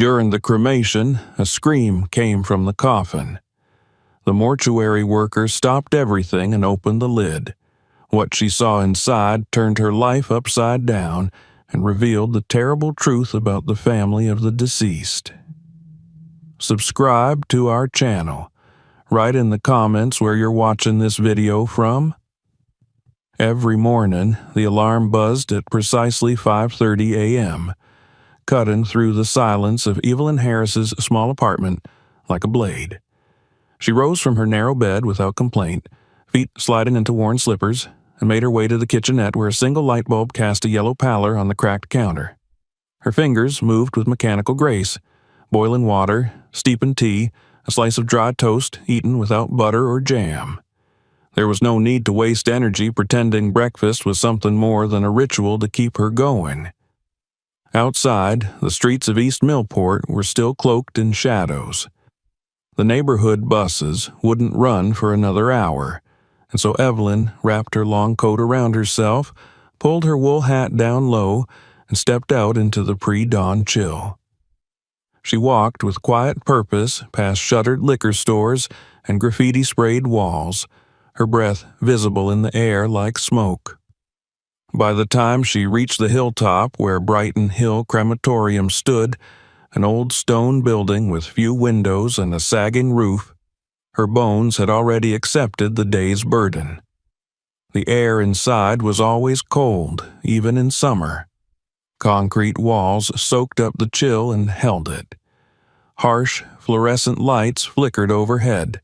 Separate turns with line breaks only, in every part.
During the cremation, a scream came from the coffin. The mortuary worker stopped everything and opened the lid. What she saw inside turned her life upside down and revealed the terrible truth about the family of the deceased. Subscribe to our channel. Write in the comments where you're watching this video from. Every morning, the alarm buzzed at precisely 5:30 a.m., cutting through the silence of Evelyn Harris's small apartment like a blade. She rose from her narrow bed without complaint, feet sliding into worn slippers, and made her way to the kitchenette where a single light bulb cast a yellow pallor on the cracked counter. Her fingers moved with mechanical grace, boiling water, steeping tea, a slice of dry toast eaten without butter or jam. There was no need to waste energy pretending breakfast was something more than a ritual to keep her going. Outside, the streets of East Millport were still cloaked in shadows. The neighborhood buses wouldn't run for another hour, and so Evelyn wrapped her long coat around herself, pulled her wool hat down low, and stepped out into the pre-dawn chill. She walked with quiet purpose past shuttered liquor stores and graffiti-sprayed walls, her breath visible in the air like smoke. By the time she reached the hilltop where Brighton Hill Crematorium stood, an old stone building with few windows and a sagging roof, her bones had already accepted the day's burden. The air inside was always cold, even in summer. Concrete walls soaked up the chill and held it. Harsh, fluorescent lights flickered overhead,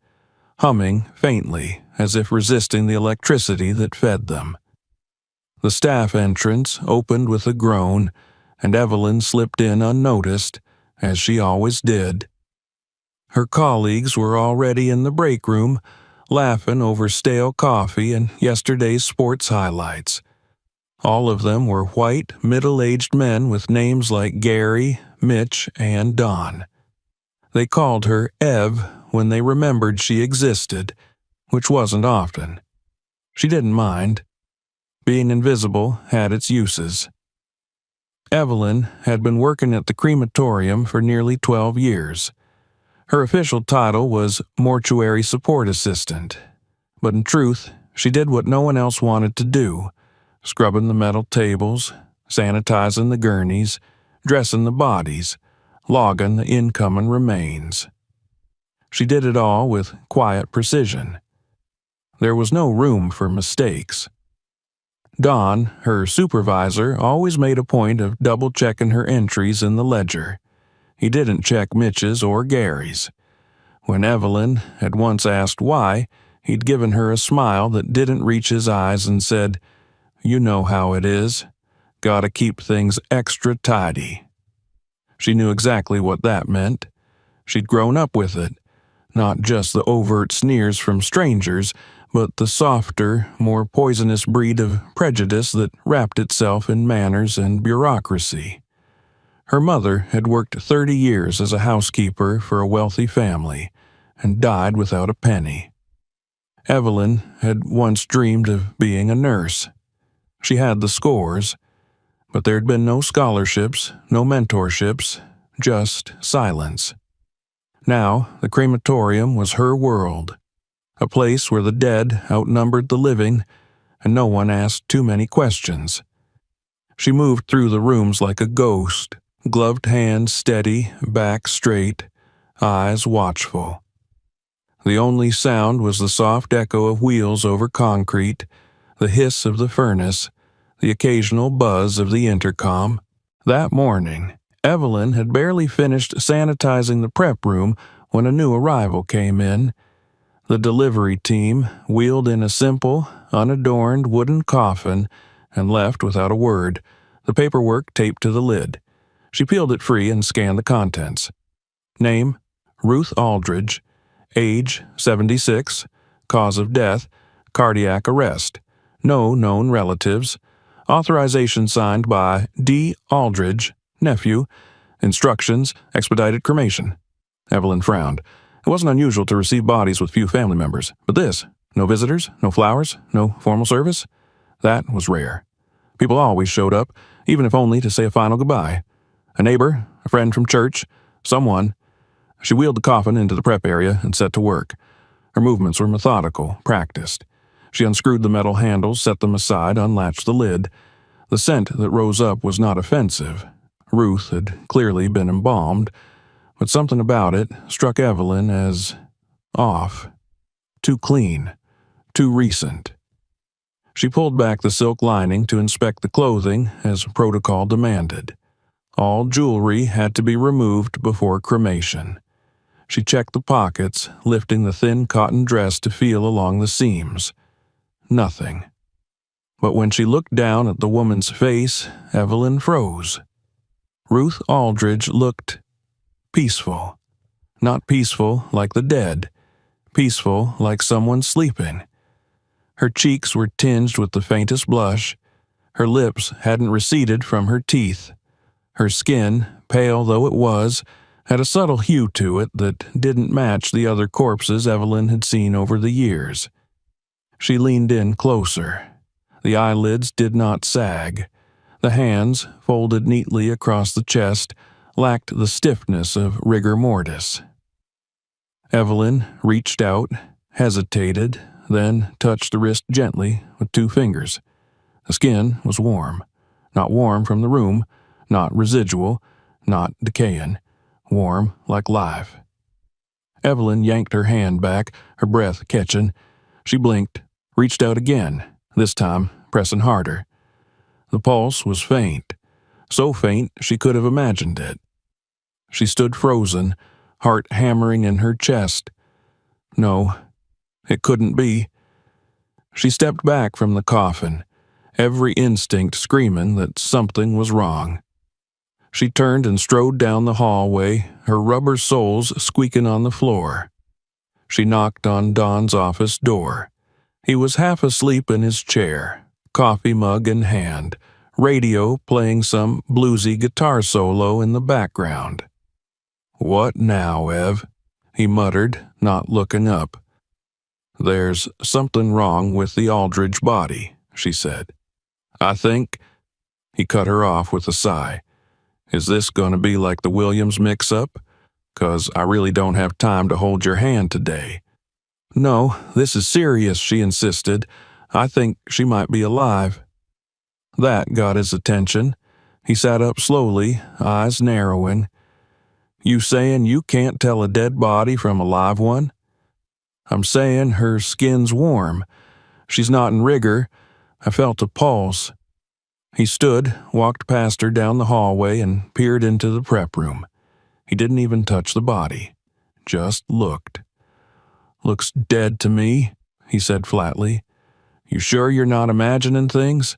humming faintly as if resisting the electricity that fed them. The staff entrance opened with a groan, and Evelyn slipped in unnoticed, as she always did. Her colleagues were already in the break room, laughing over stale coffee and yesterday's sports highlights. All of them were white, middle-aged men with names like Gary, Mitch, and Don. They called her Ev when they remembered she existed, which wasn't often. She didn't mind. Being invisible had its uses. Evelyn had been working at the crematorium for nearly 12 years. Her official title was Mortuary Support Assistant, but in truth, she did what no one else wanted to do, scrubbing the metal tables, sanitizing the gurneys, dressing the bodies, logging the incoming remains. She did it all with quiet precision. There was no room for mistakes. Don, her supervisor, always made a point of double-checking her entries in the ledger. He didn't check Mitch's or Gary's. When Evelyn had once asked why, he'd given her a smile that didn't reach his eyes and said, "You know how it is. Gotta keep things extra tidy." She knew exactly what that meant. She'd grown up with it, not just the overt sneers from strangers, but the softer, more poisonous breed of prejudice that wrapped itself in manners and bureaucracy. Her mother had worked 30 years as a housekeeper for a wealthy family and died without a penny. Evelyn had once dreamed of being a nurse. She had the scores, but there had been no scholarships, no mentorships, just silence. Now, the crematorium was her world, a place where the dead outnumbered the living, and no one asked too many questions. She moved through the rooms like a ghost, gloved hands steady, back straight, eyes watchful. The only sound was the soft echo of wheels over concrete, the hiss of the furnace, the occasional buzz of the intercom. That morning, Evelyn had barely finished sanitizing the prep room when a new arrival came in. The delivery team wheeled in a simple, unadorned wooden coffin and left without a word, the paperwork taped to the lid. She peeled it free and scanned the contents. Name, Ruth Aldridge. Age, 76. Cause of death, cardiac arrest. No known relatives. Authorization signed by D. Aldridge, nephew. Instructions, expedited cremation. Evelyn frowned. It wasn't unusual to receive bodies with few family members, but this, no visitors, no flowers, no formal service, that was rare. People always showed up, even if only to say a final goodbye. A neighbor, a friend from church, Someone. She wheeled the coffin into the prep area and set to work. Her movements were methodical, practiced. She unscrewed the metal handles, set them aside, unlatched the lid. The scent that rose up was not offensive. Ruth had clearly been embalmed, but something about it struck Evelyn as off. Too clean. Too recent. She pulled back the silk lining to inspect the clothing as protocol demanded. All jewelry had to be removed before cremation. She checked the pockets, lifting the thin cotton dress to feel along the seams. Nothing. But when she looked down at the woman's face, Evelyn froze. Ruth Aldridge looked peaceful. Not peaceful like the dead. Peaceful like someone sleeping. Her cheeks were tinged with the faintest blush. Her lips hadn't receded from her teeth. Her skin, pale though it was, had a subtle hue to it that didn't match the other corpses Evelyn had seen over the years. She leaned in closer. The eyelids did not sag. The hands, folded neatly across the chest, lacked the stiffness of rigor mortis. Evelyn reached out, hesitated, then touched the wrist gently with 2 fingers. The skin was warm. Not warm from the room, not residual, not decaying. Warm like life. Evelyn yanked her hand back, her breath catching. She blinked, reached out again, this time pressing harder. The pulse was faint, so faint she could have imagined it. She stood frozen, heart hammering in her chest. No, it couldn't be. She stepped back from the coffin, every instinct screaming that something was wrong. She turned and strode down the hallway, her rubber soles squeaking on the floor. She knocked on Don's office door. He was half asleep in his chair, coffee mug in hand, radio playing some bluesy guitar solo in the background. "What now, Ev?" he muttered, not looking up. "There's something wrong with the Aldridge body," she said. "I think—" He cut her off with a sigh. "Is this going to be like the Williams mix-up? 'Cause I really don't have time to hold your hand today." "No, this is serious," she insisted. "I think she might be alive." That got his attention. He sat up slowly, eyes narrowing. "You saying you can't tell a dead body from a live one?" "I'm saying her skin's warm. She's not in rigor. I felt a pulse." He stood, walked past her down the hallway, and peered into the prep room. He didn't even touch the body. Just looked. "Looks dead to me," he said flatly. "You sure you're not imagining things?"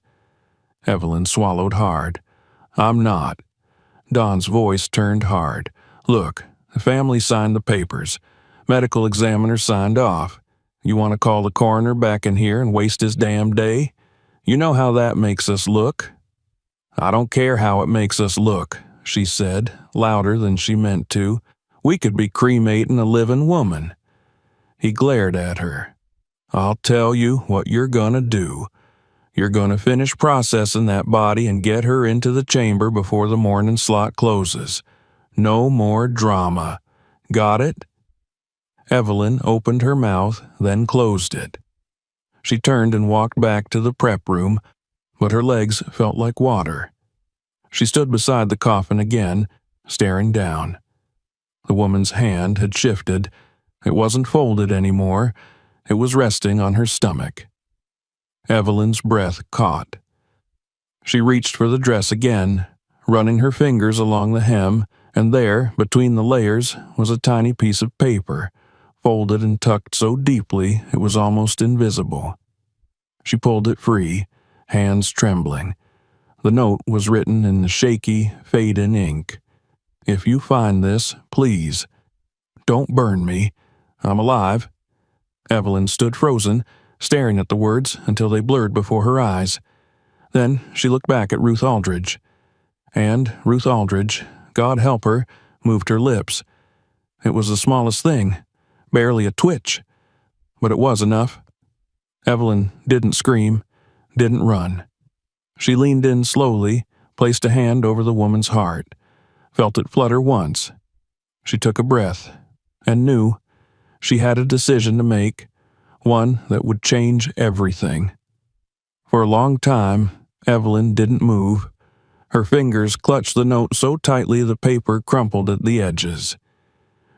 Evelyn swallowed hard. "I'm not." Don's voice turned hard. "Look, the family signed the papers. Medical examiner signed off. You want to call the coroner back in here and waste his damn day? You know how that makes us look." "I don't care how it makes us look," she said, louder than she meant to. "We could be cremating a living woman." He glared at her. "I'll tell you what you're gonna do. You're gonna finish processing that body and get her into the chamber before the morning slot closes. No more drama. Got it?" Evelyn opened her mouth, then closed it. She turned and walked back to the prep room, but her legs felt like water. She stood beside the coffin again, staring down. The woman's hand had shifted. It wasn't folded anymore. It was resting on her stomach. Evelyn's breath caught. She reached for the dress again, running her fingers along the hem, and there, between the layers, was a tiny piece of paper, folded and tucked so deeply it was almost invisible. She pulled it free, hands trembling. The note was written in the shaky, fading ink. "If you find this, please, don't burn me. I'm alive." Evelyn stood frozen, staring at the words until they blurred before her eyes. Then she looked back at Ruth Aldridge. And Ruth Aldridge, God help her, moved her lips. It was the smallest thing, barely a twitch, but it was enough. Evelyn didn't scream, didn't run. She leaned in slowly, placed a hand over the woman's heart, felt it flutter once, She took a breath and knew she had a decision to make, one that would change everything. For a long time, Evelyn didn't move. Her fingers clutched the note so tightly the paper crumpled at the edges.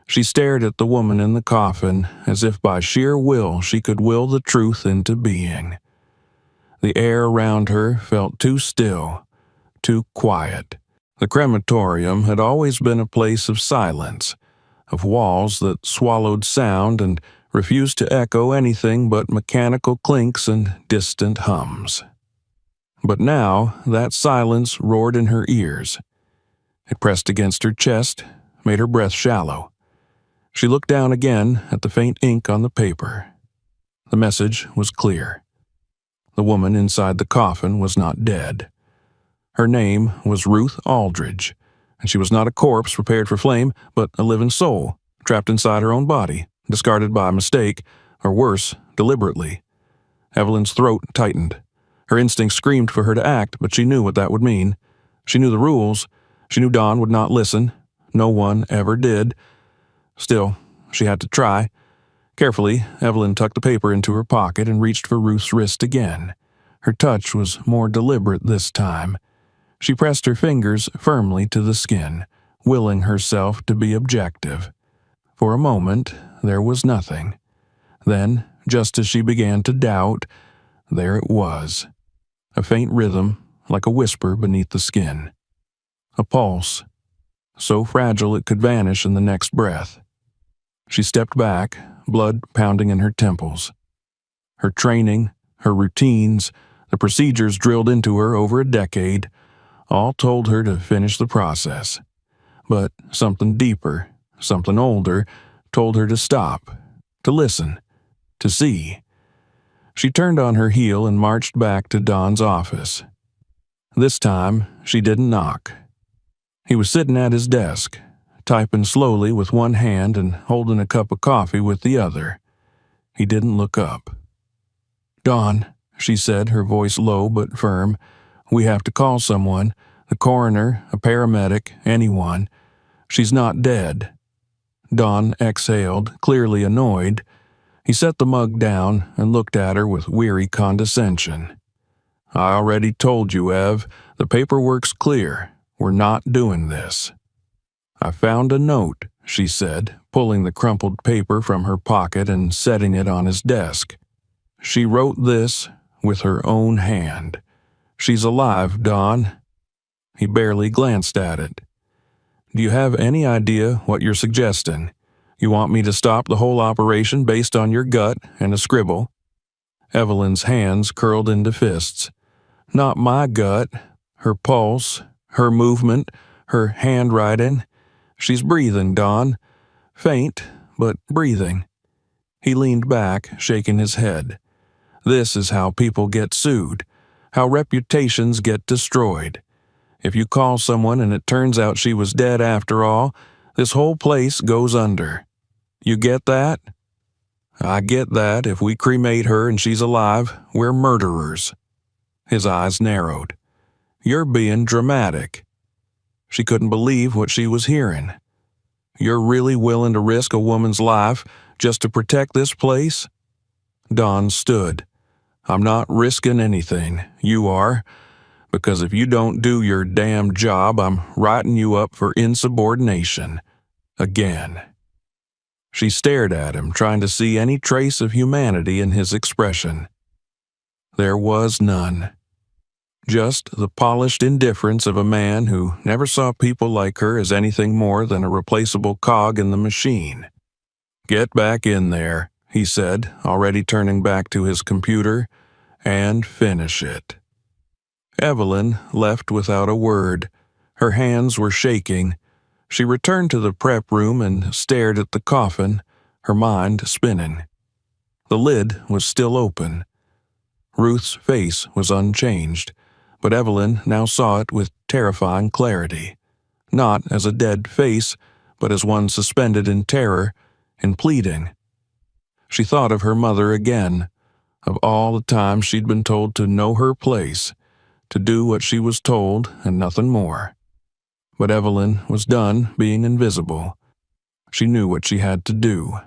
She stared at the woman in the coffin as if by sheer will she could will the truth into being. The air around her felt too still, too quiet. The crematorium had always been a place of silence, of walls that swallowed sound and refused to echo anything but mechanical clinks and distant hums. But now that silence roared in her ears. It pressed against her chest, made her breath shallow. She looked down again at the faint ink on the paper. The message was clear. The woman inside the coffin was not dead. Her name was Ruth Aldridge, and she was not a corpse prepared for flame, but a living soul, trapped inside her own body, discarded by mistake, or worse, deliberately. Evelyn's throat tightened. Her instinct screamed for her to act, but she knew what that would mean. She knew the rules. She knew Don would not listen. No one ever did. Still, she had to try. Carefully, Evelyn tucked the paper into her pocket and reached for Ruth's wrist again. Her touch was more deliberate this time. She pressed her fingers firmly to the skin, willing herself to be objective. For a moment, there was nothing. Then, just as she began to doubt, there it was. A faint rhythm, like a whisper beneath the skin. A pulse, so fragile it could vanish in the next breath. She stepped back, blood pounding in her temples. Her training, her routines, the procedures drilled into her over a decade, all told her to finish the process. But something deeper, something older, told her to stop, to listen, to see. She turned on her heel and marched back to Don's office. This time, she didn't knock. He was sitting at his desk, typing slowly with one hand and holding a cup of coffee with the other. He didn't look up. "Don," she said, her voice low but firm, "we have to call someone, the coroner, a paramedic, anyone. She's not dead." Don exhaled, clearly annoyed. He set the mug down and looked at her with weary condescension. "I already told you, Ev, the paperwork's clear. We're not doing this." "I found a note," she said, pulling the crumpled paper from her pocket and setting it on his desk. "She wrote this with her own hand. She's alive, Don." He barely glanced at it. "Do you have any idea what you're suggesting? You want me to stop the whole operation based on your gut and a scribble?" Evelyn's hands curled into fists. "Not my gut. Her pulse, her movement, her handwriting. She's breathing, Don. Faint, but breathing." He leaned back, shaking his head. "This is how people get sued, how reputations get destroyed. If you call someone and it turns out she was dead after all, this whole place goes under. You get that?" "I get that. If we cremate her and she's alive, we're murderers." His eyes narrowed. "You're being dramatic." She couldn't believe what she was hearing. "You're really willing to risk a woman's life just to protect this place?" Don stood. "I'm not risking anything. You are. Because if you don't do your damn job, I'm writing you up for insubordination. Again." She stared at him, trying to see any trace of humanity in his expression. There was none. Just the polished indifference of a man who never saw people like her as anything more than a replaceable cog in the machine. "Get back in there," he said, already turning back to his computer, "and finish it." Evelyn left without a word. Her hands were shaking. She returned to the prep room and stared at the coffin, her mind spinning. The lid was still open. Ruth's face was unchanged, but Evelyn now saw it with terrifying clarity, not as a dead face, but as one suspended in terror and pleading. She thought of her mother again, of all the times she'd been told to know her place, to do what she was told and nothing more. But Evelyn was done being invisible. She knew what she had to do.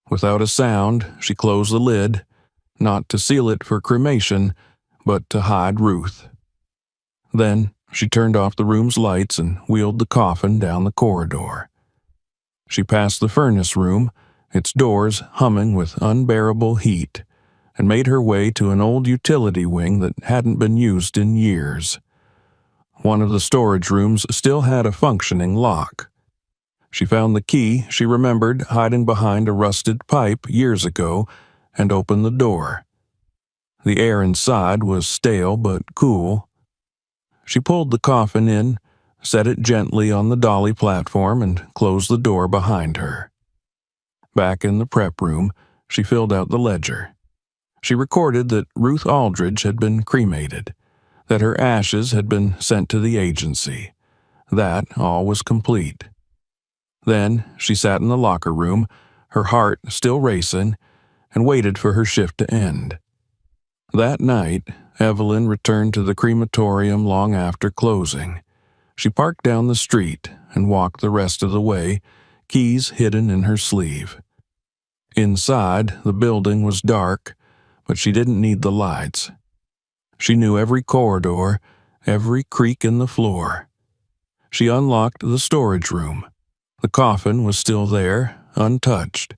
Without a sound, she closed the lid, not to seal it for cremation, but to hide Ruth. Then she turned off the room's lights and wheeled the coffin down the corridor. She passed the furnace room, its doors humming with unbearable heat, and made her way to an old utility wing that hadn't been used in years. One of the storage rooms still had a functioning lock. She found the key she remembered hiding behind a rusted pipe years ago and opened the door. The air inside was stale but cool. She pulled the coffin in, set it gently on the dolly platform, and closed the door behind her. Back in the prep room, she filled out the ledger. She recorded that Ruth Aldridge had been cremated, that her ashes had been sent to the agency. That all was complete. Then she sat in the locker room, her heart still racing, and waited for her shift to end. That night, Evelyn returned to the crematorium long after closing. She parked down the street and walked the rest of the way, keys hidden in her sleeve. Inside, the building was dark, but she didn't need the lights. She knew every corridor, every creak in the floor. She unlocked the storage room. The coffin was still there, untouched.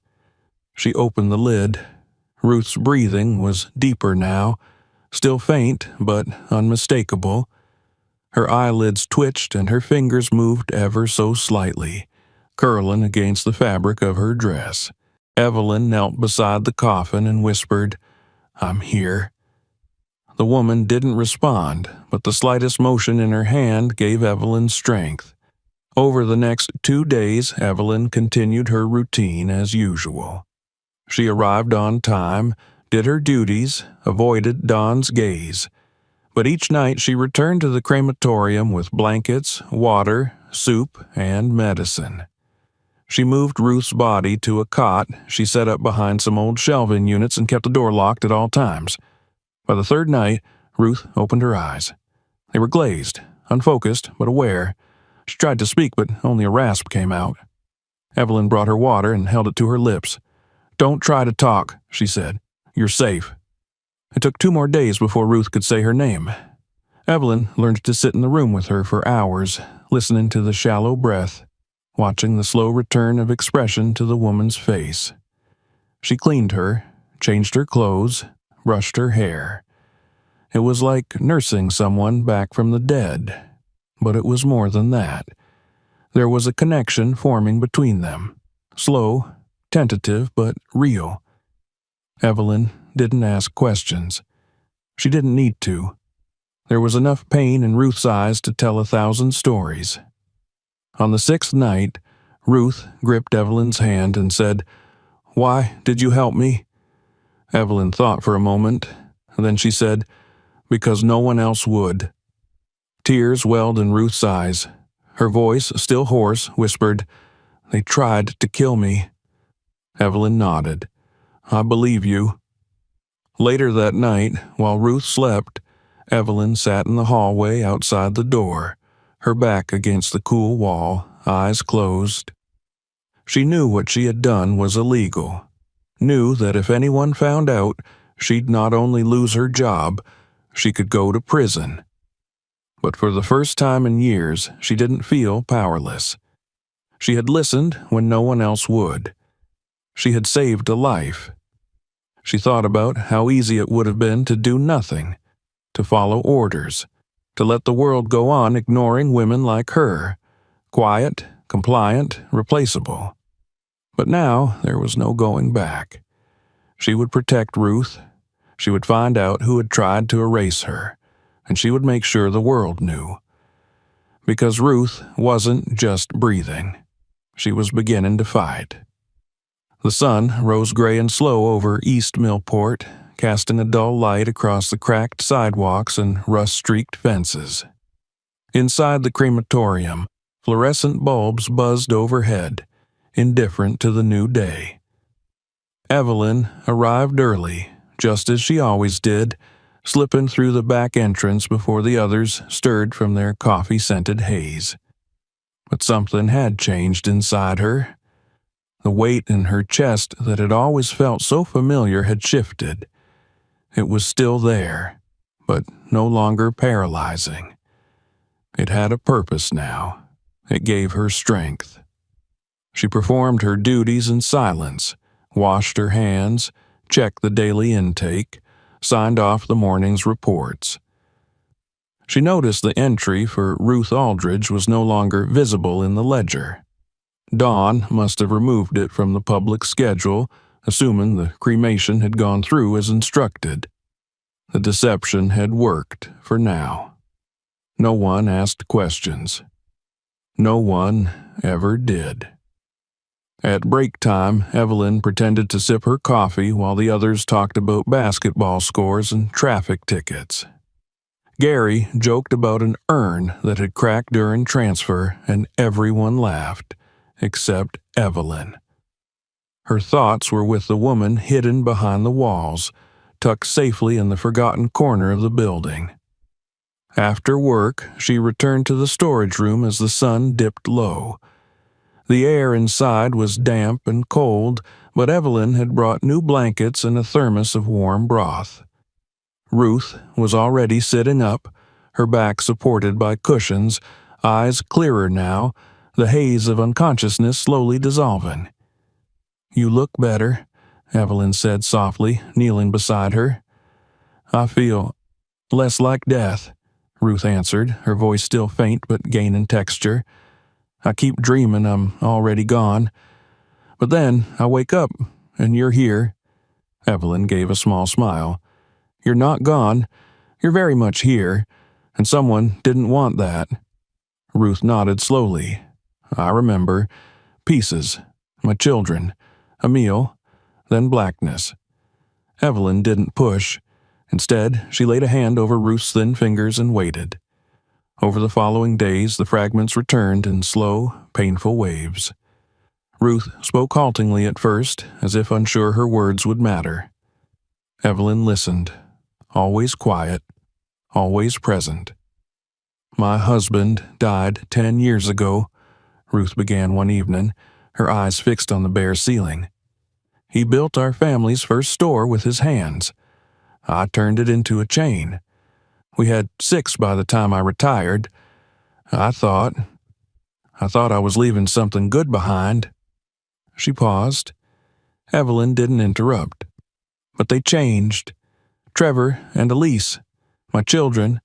She opened the lid. Ruth's breathing was deeper now, still faint but unmistakable. Her eyelids twitched and her fingers moved ever so slightly, curling against the fabric of her dress. Evelyn knelt beside the coffin and whispered, "I'm here." The woman didn't respond, but the slightest motion in her hand gave Evelyn strength. Over the next 2 days, Evelyn continued her routine as usual. She arrived on time, did her duties, avoided Don's gaze. But each night she returned to the crematorium with blankets, water, soup, and medicine. She moved Ruth's body to a cot she set up behind some old shelving units and kept the door locked at all times. By the third night, Ruth opened her eyes. They were glazed, unfocused, but aware. She tried to speak, but only a rasp came out. Evelyn brought her water and held it to her lips. "Don't try to talk," she said. "You're safe." It took 2 more days before Ruth could say her name. Evelyn learned to sit in the room with her for hours, listening to the shallow breath, watching the slow return of expression to the woman's face. She cleaned her, changed her clothes, brushed her hair. It was like nursing someone back from the dead, but it was more than that. There was a connection forming between them, slow, tentative, but real. Evelyn didn't ask questions. She didn't need to. There was enough pain in Ruth's eyes to tell 1,000 stories. On the 6th night, Ruth gripped Evelyn's hand and said, "Why did you help me?" Evelyn thought for a moment, and then she said, "Because no one else would." Tears welled in Ruth's eyes. Her voice, still hoarse, whispered, "They tried to kill me." Evelyn nodded. "I believe you." Later that night, while Ruth slept, Evelyn sat in the hallway outside the door, her back against the cool wall, eyes closed. She knew what she had done was illegal, knew that if anyone found out, she'd not only lose her job, she could go to prison. But for the first time in years, she didn't feel powerless. She had listened when no one else would. She had saved a life. She thought about how easy it would have been to do nothing, to follow orders, to let the world go on ignoring women like her, quiet, compliant, replaceable. But now there was no going back. She would protect Ruth. She would find out who had tried to erase her, and she would make sure the world knew. Because Ruth wasn't just breathing. She was beginning to fight. The sun rose gray and slow over East Millport, casting a dull light across the cracked sidewalks and rust-streaked fences. Inside the crematorium, fluorescent bulbs buzzed overhead, indifferent to the new day. Evelyn arrived early, just as she always did, slipping through the back entrance before the others stirred from their coffee-scented haze. But something had changed inside her. The weight in her chest that had always felt so familiar had shifted. It was still there, but no longer paralyzing. It had a purpose now. It gave her strength. She performed her duties in silence, washed her hands, checked the daily intake, signed off the morning's reports. She noticed the entry for Ruth Aldridge was no longer visible in the ledger. Dawn must have removed it from the public schedule, assuming the cremation had gone through as instructed. The deception had worked for now. No one asked questions. No one ever did. At break time, Evelyn pretended to sip her coffee while the others talked about basketball scores and traffic tickets. Gary joked about an urn that had cracked during transfer, and everyone laughed, except Evelyn. Her thoughts were with the woman hidden behind the walls, tucked safely in the forgotten corner of the building. After work, she returned to the storage room as the sun dipped low. The air inside was damp and cold, but Evelyn had brought new blankets and a thermos of warm broth. Ruth was already sitting up, her back supported by cushions, eyes clearer now, the haze of unconsciousness slowly dissolving. "You look better," Evelyn said softly, kneeling beside her. "I feel less like death," Ruth answered, her voice still faint but gaining texture. "I keep dreaming I'm already gone. But then I wake up, and you're here." Evelyn gave a small smile. "You're not gone. You're very much here, and someone didn't want that." Ruth nodded slowly. "I remember. Pieces. My children. A meal. Then blackness." Evelyn didn't push. Instead, she laid a hand over Ruth's thin fingers and waited. Over the following days, the fragments returned in slow, painful waves. Ruth spoke haltingly at first, as if unsure her words would matter. Evelyn listened, always quiet, always present. "My husband died 10 years ago," Ruth began one evening, her eyes fixed on the bare ceiling. "He built our family's first store with his hands. I turned it into a chain. We had 6 by the time I retired. I thought I was leaving something good behind." She paused. Evelyn didn't interrupt. "But they changed. Trevor and Elise, my children,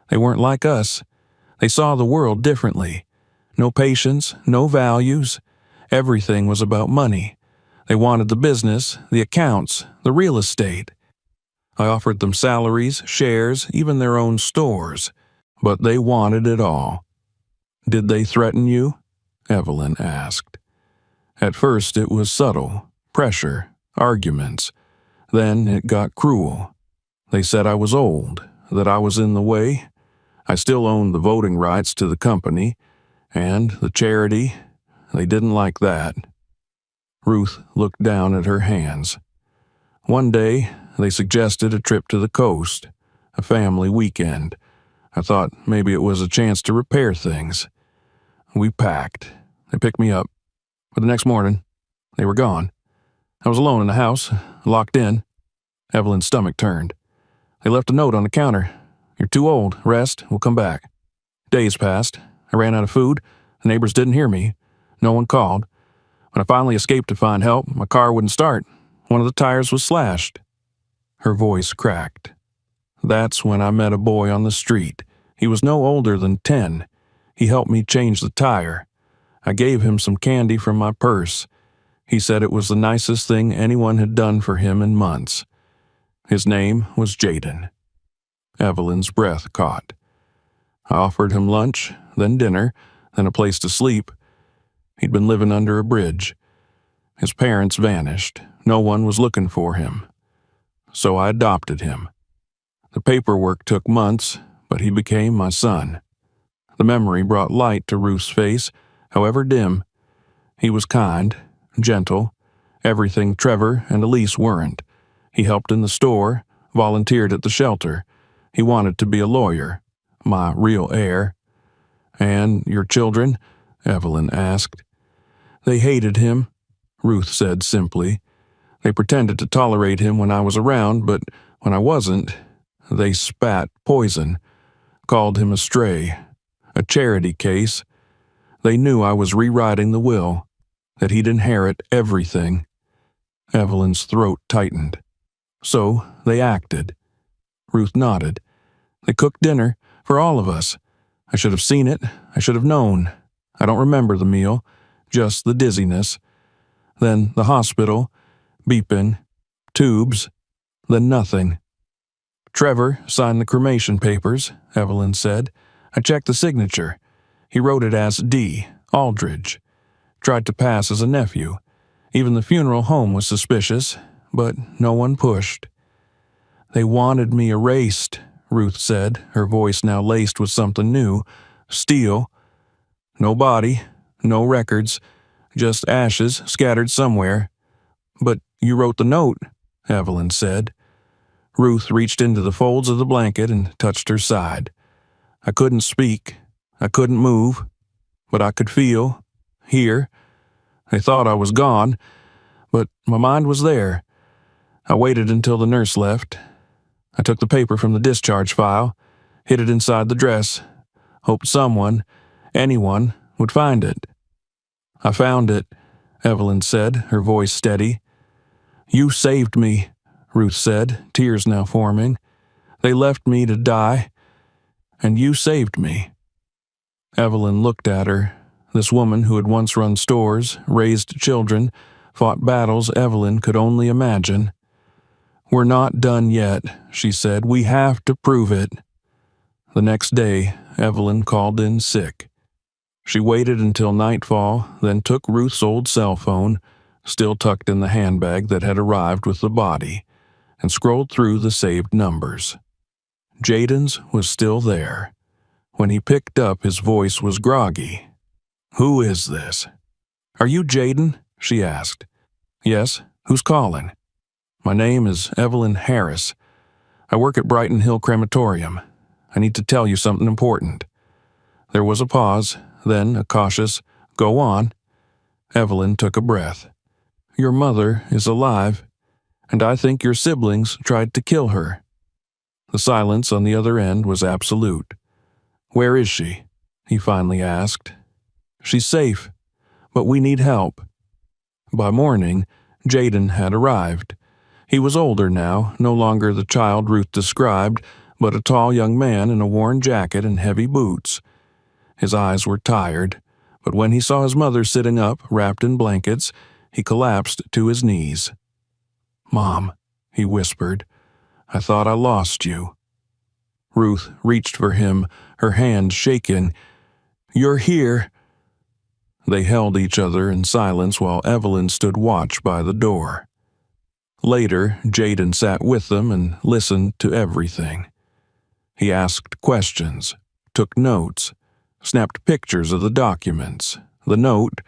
they weren't like us. They saw the world differently. No patience, no values. Everything was about money. They wanted the business, the accounts, the real estate. I offered them salaries, shares, even their own stores. But they wanted it all." "Did they threaten you?" Evelyn asked. At first it was subtle, pressure, arguments. Then it got cruel. They said I was old, that I was in the way. I still owned the voting rights to the company, and the charity. They didn't like that. Ruth looked down at her hands. "One day, they suggested a trip to the coast, a family weekend. I thought maybe it was a chance to repair things. We packed. They picked me up. But the next morning, they were gone. I was alone in the house, locked in." Evelyn's stomach turned. "They left a note on the counter. 'You're too old. Rest. We'll come back.' Days passed. I ran out of food. The neighbors didn't hear me. No one called. When I finally escaped to find help, my car wouldn't start. One of the tires was slashed." Her voice cracked. "That's when I met a boy on the street. He was no older than 10. He helped me change the tire. I gave him some candy from my purse. He said it was the nicest thing anyone had done for him in months. His name was Jaden." Evelyn's breath caught. "I offered him lunch, then dinner, then a place to sleep. He'd been living under a bridge. His parents vanished. No one was looking for him. So I adopted him. The paperwork took months, but he became my son." The memory brought light to Ruth's face, however dim. He was kind, gentle, everything Trevor and Elise weren't. He helped in the store, volunteered at the shelter. He wanted to be a lawyer, my real heir. "And your children?" Evelyn asked. "They hated him," Ruth said simply. They pretended to tolerate him when I was around, but when I wasn't, they spat poison, called him a stray, a charity case. They knew I was rewriting the will, that he'd inherit everything. Evelyn's throat tightened. So they acted. Ruth nodded. They cooked dinner for all of us. I should have seen it. I should have known. I don't remember the meal, just the dizziness. Then the hospital, beeping, tubes, then nothing. Trevor signed the cremation papers, Evelyn said. I checked the signature. He wrote it as D. Aldridge. Tried to pass as a nephew. Even the funeral home was suspicious, but no one pushed. They wanted me erased, Ruth said, her voice now laced with something new. Steel. No body, no records, just ashes scattered somewhere. But you wrote the note, Evelyn said. Ruth reached into the folds of the blanket and touched her side. I couldn't speak. I couldn't move. But I could feel, hear. They thought I was gone, but my mind was there. I waited until the nurse left. I took the paper from the discharge file, hid it inside the dress, hoped someone, anyone, would find it. I found it, Evelyn said, her voice steady. You saved me, Ruth said, tears now forming. They left me to die, and you saved me. Evelyn looked at her, this woman who had once run stores, raised children, fought battles Evelyn could only imagine. We're not done yet, she said. We have to prove it. The next day, Evelyn called in sick. She waited until nightfall, then took Ruth's old cell phone, still tucked in the handbag that had arrived with the body, and scrolled through the saved numbers. Jaden's was still there. When he picked up, his voice was groggy. Who is this? Are you Jaden? She asked. Yes, who's calling? My name is Evelyn Harris. I work at Brighton Hill Crematorium. I need to tell you something important. There was a pause, then a cautious, go on. Evelyn took a breath. Your mother is alive, and I think your siblings tried to kill her. The silence on the other end was absolute. Where is she? He finally asked. She's safe, but we need help. By morning, Jaden had arrived. He was older now, no longer the child Ruth described, but a tall young man in a worn jacket and heavy boots. His eyes were tired, but when he saw his mother sitting up, wrapped in blankets, he collapsed to his knees. Mom, he whispered, I thought I lost you. Ruth reached for him, her hand shaking. You're here. They held each other in silence while Evelyn stood watch by the door. Later, Jaden sat with them and listened to everything. He asked questions, took notes, snapped pictures of the documents, the note,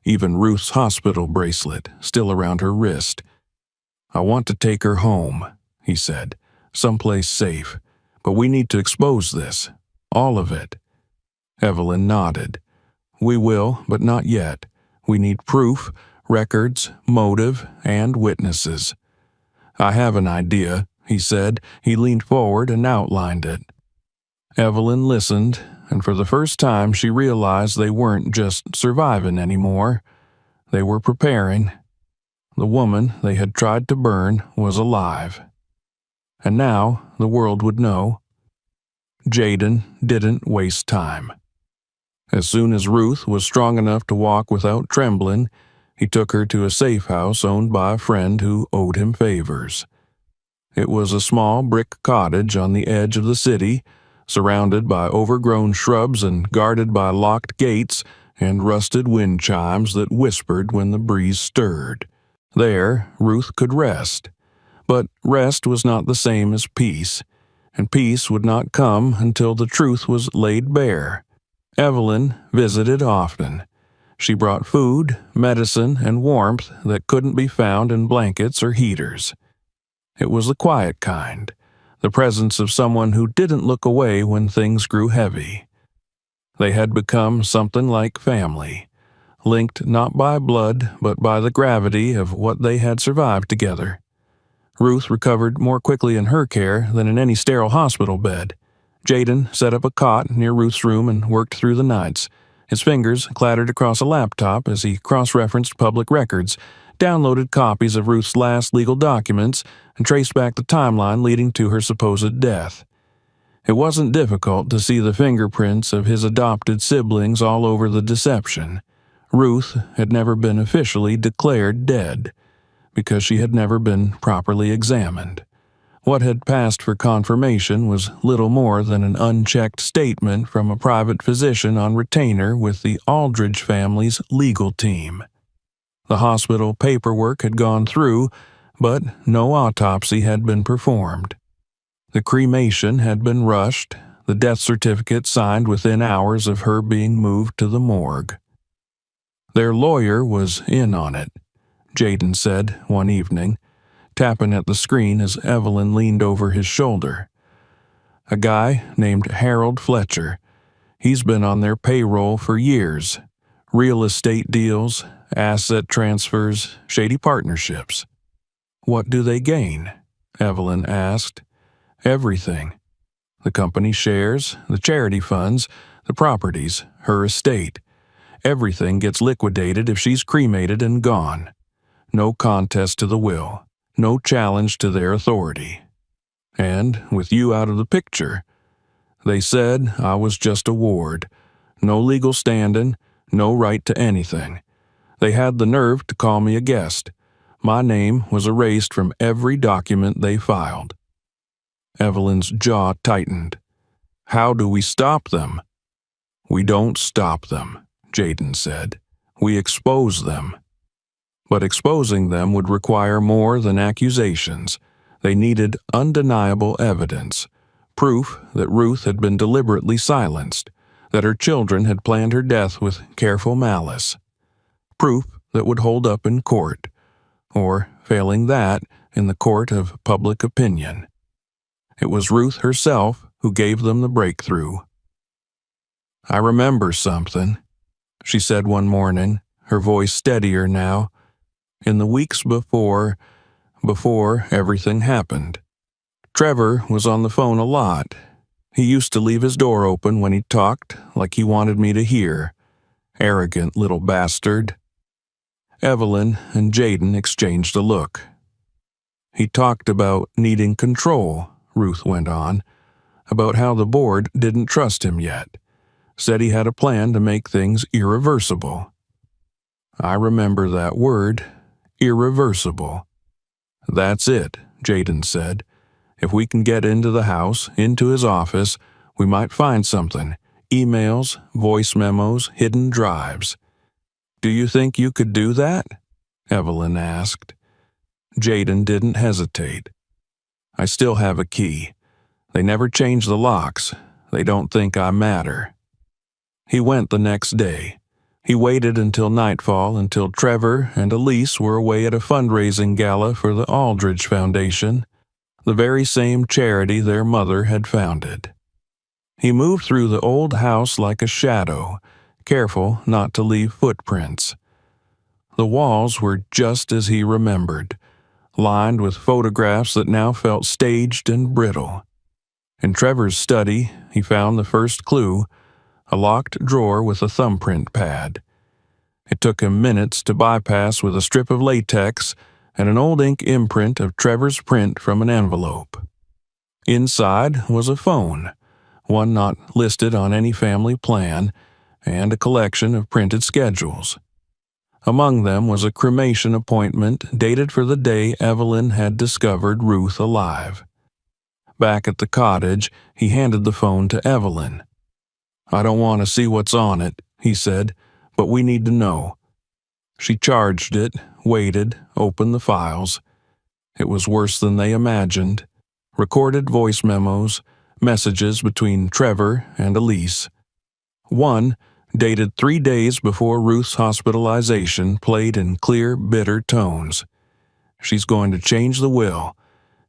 even Ruth's hospital bracelet still around her wrist. I want to take her home, he said, someplace safe, but we need to expose this, all of it. Evelyn nodded. We will, but not yet. We need proof, records, motive, and witnesses. I have an idea, he said. He leaned forward and outlined it. Evelyn listened, and for the first time she realized they weren't just surviving anymore. They were preparing. The woman they had tried to burn was alive. And now the world would know. Jaden didn't waste time. As soon as Ruth was strong enough to walk without trembling, he took her to a safe house owned by a friend who owed him favors. It was a small brick cottage on the edge of the city, surrounded by overgrown shrubs and guarded by locked gates and rusted wind chimes that whispered when the breeze stirred. There, Ruth could rest. But rest was not the same as peace, and peace would not come until the truth was laid bare. Evelyn visited often. She brought food, medicine, and warmth that couldn't be found in blankets or heaters. It was the quiet kind, the presence of someone who didn't look away when things grew heavy. They had become something like family, linked not by blood but by the gravity of what they had survived together. Ruth recovered more quickly in her care than in any sterile hospital bed. Jaden set up a cot near Ruth's room and worked through the nights. His fingers clattered across a laptop as he cross-referenced public records, downloaded copies of Ruth's last legal documents, and traced back the timeline leading to her supposed death. It wasn't difficult to see the fingerprints of his adopted siblings all over the deception. Ruth had never been officially declared dead, because she had never been properly examined. What had passed for confirmation was little more than an unchecked statement from a private physician on retainer with the Aldridge family's legal team. The hospital paperwork had gone through, but no autopsy had been performed. The cremation had been rushed, the death certificate signed within hours of her being moved to the morgue. Their lawyer was in on it, Jaden said one evening, tapping at the screen as Evelyn leaned over his shoulder. A guy named Harold Fletcher. He's been on their payroll for years. Real estate deals, asset transfers, shady partnerships. What do they gain? Evelyn asked. Everything. The company shares, the charity funds, the properties, her estate. Everything gets liquidated if she's cremated and gone. No contest to the will. No challenge to their authority. And with you out of the picture, they said I was just a ward. No legal standing, no right to anything. They had the nerve to call me a guest. My name was erased from every document they filed. Evelyn's jaw tightened. How do we stop them? We don't stop them, Jaden said. We expose them. But exposing them would require more than accusations. They needed undeniable evidence, proof that Ruth had been deliberately silenced, that her children had planned her death with careful malice, proof that would hold up in court, or, failing that, in the court of public opinion. It was Ruth herself who gave them the breakthrough. I remember something, she said one morning, her voice steadier now. In the weeks before everything happened. Trevor was on the phone a lot. He used to leave his door open when he talked, like he wanted me to hear. Arrogant little bastard. Evelyn and Jaden exchanged a look. He talked about needing control, Ruth went on, about how the board didn't trust him yet. Said he had a plan to make things irreversible. I remember that word. Irreversible. That's it, Jaden said. If we can get into the house, into his office, we might find something. Emails, voice memos, hidden drives. Do you think you could do that? Evelyn asked. Jaden didn't hesitate. I still have a key. They never change the locks. They don't think I matter. He went the next day. He waited until nightfall until Trevor and Elise were away at a fundraising gala for the Aldridge Foundation, the very same charity their mother had founded. He moved through the old house like a shadow, careful not to leave footprints. The walls were just as he remembered, lined with photographs that now felt staged and brittle. In Trevor's study, he found the first clue, a locked drawer with a thumbprint pad. It took him minutes to bypass with a strip of latex and an old ink imprint of Trevor's print from an envelope. Inside was a phone, one not listed on any family plan, and a collection of printed schedules. Among them was a cremation appointment dated for the day Evelyn had discovered Ruth alive. Back at the cottage, he handed the phone to Evelyn. I don't want to see what's on it, he said, but we need to know. She charged it, waited, opened the files. It was worse than they imagined. Recorded voice memos, messages between Trevor and Elise. One, dated 3 days before Ruth's hospitalization, played in clear, bitter tones. She's going to change the will.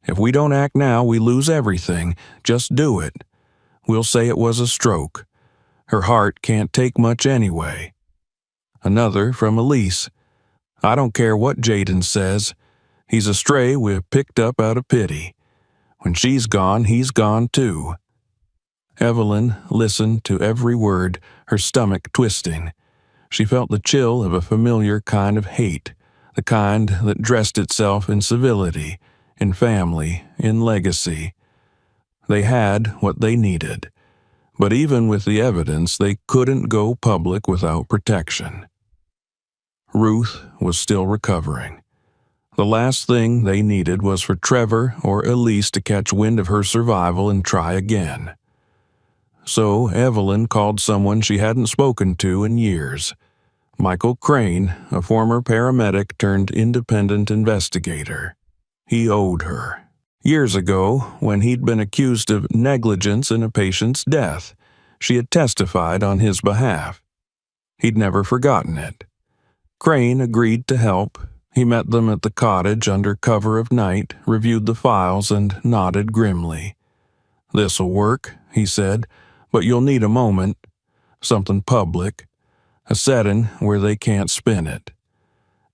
If we don't act now, we lose everything. Just do it. We'll say it was a stroke. Her heart can't take much anyway. Another from Elise. "I don't care what Jaden says. He's a stray we've picked up out of pity. When she's gone, he's gone too." Evelyn listened to every word, her stomach twisting. She felt the chill of a familiar kind of hate, the kind that dressed itself in civility, in family, in legacy. They had what they needed, but even with the evidence, they couldn't go public without protection. Ruth was still recovering. The last thing they needed was for Trevor or Elise to catch wind of her survival and try again. So Evelyn called someone she hadn't spoken to in years. Michael Crane, a former paramedic turned independent investigator. He owed her. Years ago, when he'd been accused of negligence in a patient's death, she had testified on his behalf. He'd never forgotten it. Crane agreed to help. He met them at the cottage under cover of night, reviewed the files, and nodded grimly. "This'll work," he said, "but you'll need a moment. Something public. A setting where they can't spin it."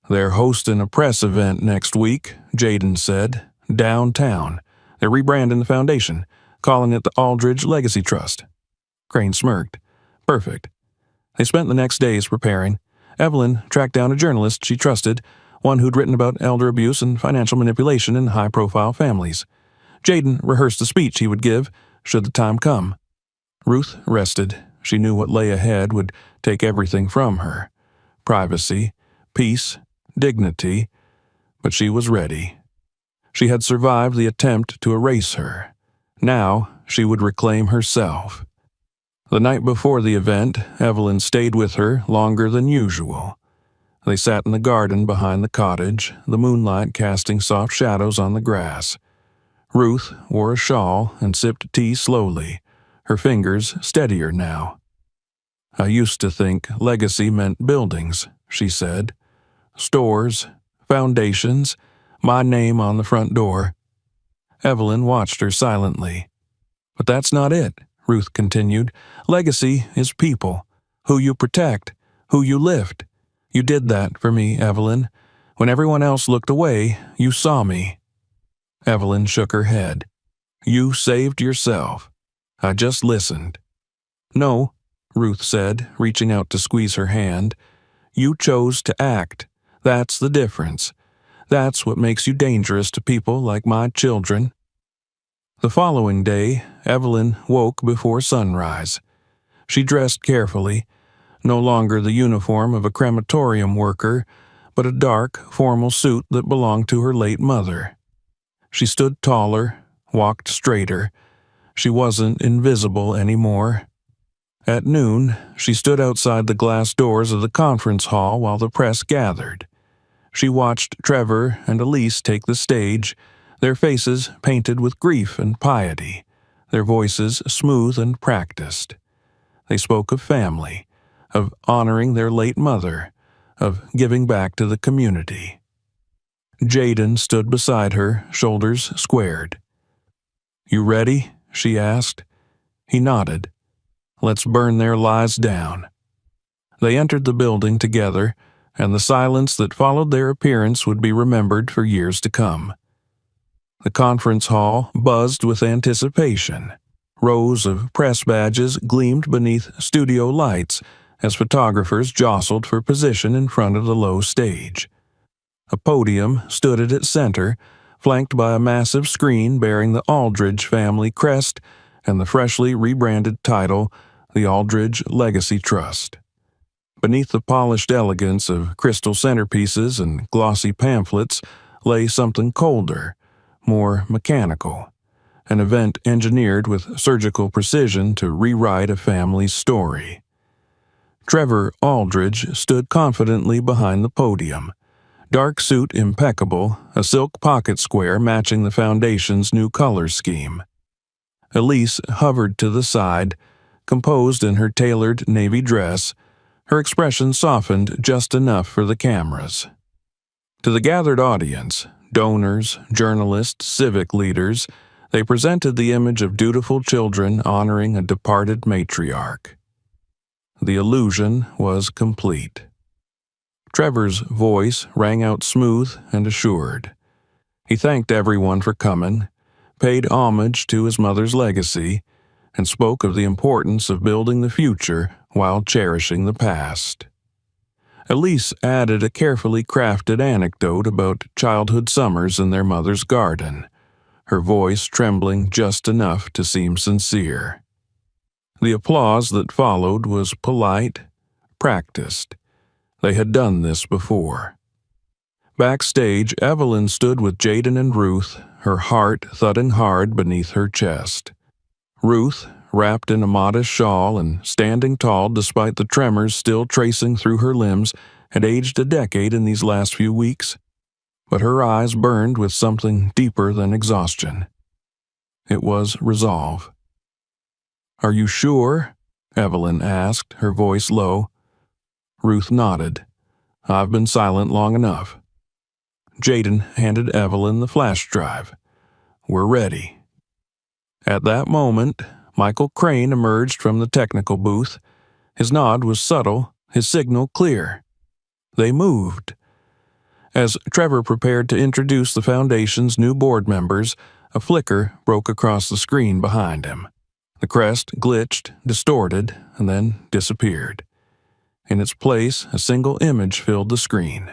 "They're hosting a press event next week," Jaden said. "Downtown. They're rebranding the foundation, calling it the Aldridge Legacy Trust." Crane smirked. "Perfect." They spent the next days preparing. Evelyn tracked down a journalist she trusted, one who'd written about elder abuse and financial manipulation in high-profile families. Jaden rehearsed the speech he would give, should the time come. Ruth rested. She knew what lay ahead would take everything from her. Privacy, peace, dignity, but she was ready. She had survived the attempt to erase her. Now she would reclaim herself. The night before the event, Evelyn stayed with her longer than usual. They sat in the garden behind the cottage, the moonlight casting soft shadows on the grass. Ruth wore a shawl and sipped tea slowly, her fingers steadier now. "I used to think legacy meant buildings," she said. "Stores, foundations, my name on the front door." Evelyn watched her silently. "But that's not it," Ruth continued. "Legacy is people, who you protect, who you lift. You did that for me, Evelyn. When everyone else looked away, you saw me." Evelyn shook her head. "You saved yourself. I just listened." "No," Ruth said, reaching out to squeeze her hand. "You chose to act. That's the difference. That's what makes you dangerous to people like my children." The following day, Evelyn woke before sunrise. She dressed carefully, no longer the uniform of a crematorium worker, but a dark, formal suit that belonged to her late mother. She stood taller, walked straighter. She wasn't invisible anymore. At noon, she stood outside the glass doors of the conference hall while the press gathered. She watched Trevor and Elise take the stage, their faces painted with grief and piety, their voices smooth and practiced. They spoke of family, of honoring their late mother, of giving back to the community. Jaden stood beside her, shoulders squared. "You ready?" she asked. He nodded. "Let's burn their lies down." They entered the building together, and the silence that followed their appearance would be remembered for years to come. The conference hall buzzed with anticipation. Rows of press badges gleamed beneath studio lights as photographers jostled for position in front of the low stage. A podium stood at its center, flanked by a massive screen bearing the Aldridge family crest and the freshly rebranded title, the Aldridge Legacy Trust. Beneath the polished elegance of crystal centerpieces and glossy pamphlets lay something colder, more mechanical, an event engineered with surgical precision to rewrite a family's story. Trevor Aldridge stood confidently behind the podium, dark suit impeccable, a silk pocket square matching the foundation's new color scheme. Elise hovered to the side, composed in her tailored navy dress, her expression softened just enough for the cameras. To the gathered audience, donors, journalists, civic leaders, they presented the image of dutiful children honoring a departed matriarch. The illusion was complete. Trevor's voice rang out smooth and assured. He thanked everyone for coming, paid homage to his mother's legacy, and spoke of the importance of building the future while cherishing the past. Elise added a carefully crafted anecdote about childhood summers in their mother's garden, her voice trembling just enough to seem sincere. The applause that followed was polite, practiced. They had done this before. Backstage, Evelyn stood with Jaden and Ruth, her heart thudding hard beneath her chest. Ruth, wrapped in a modest shawl and standing tall despite the tremors still tracing through her limbs, had aged a decade in these last few weeks. But her eyes burned with something deeper than exhaustion. It was resolve. "Are you sure?" Evelyn asked, her voice low. Ruth nodded. "I've been silent long enough." Jaden handed Evelyn the flash drive. "We're ready." At that moment, Michael Crane emerged from the technical booth. His nod was subtle, his signal clear. They moved. As Trevor prepared to introduce the Foundation's new board members, a flicker broke across the screen behind him. The crest glitched, distorted, and then disappeared. In its place, a single image filled the screen.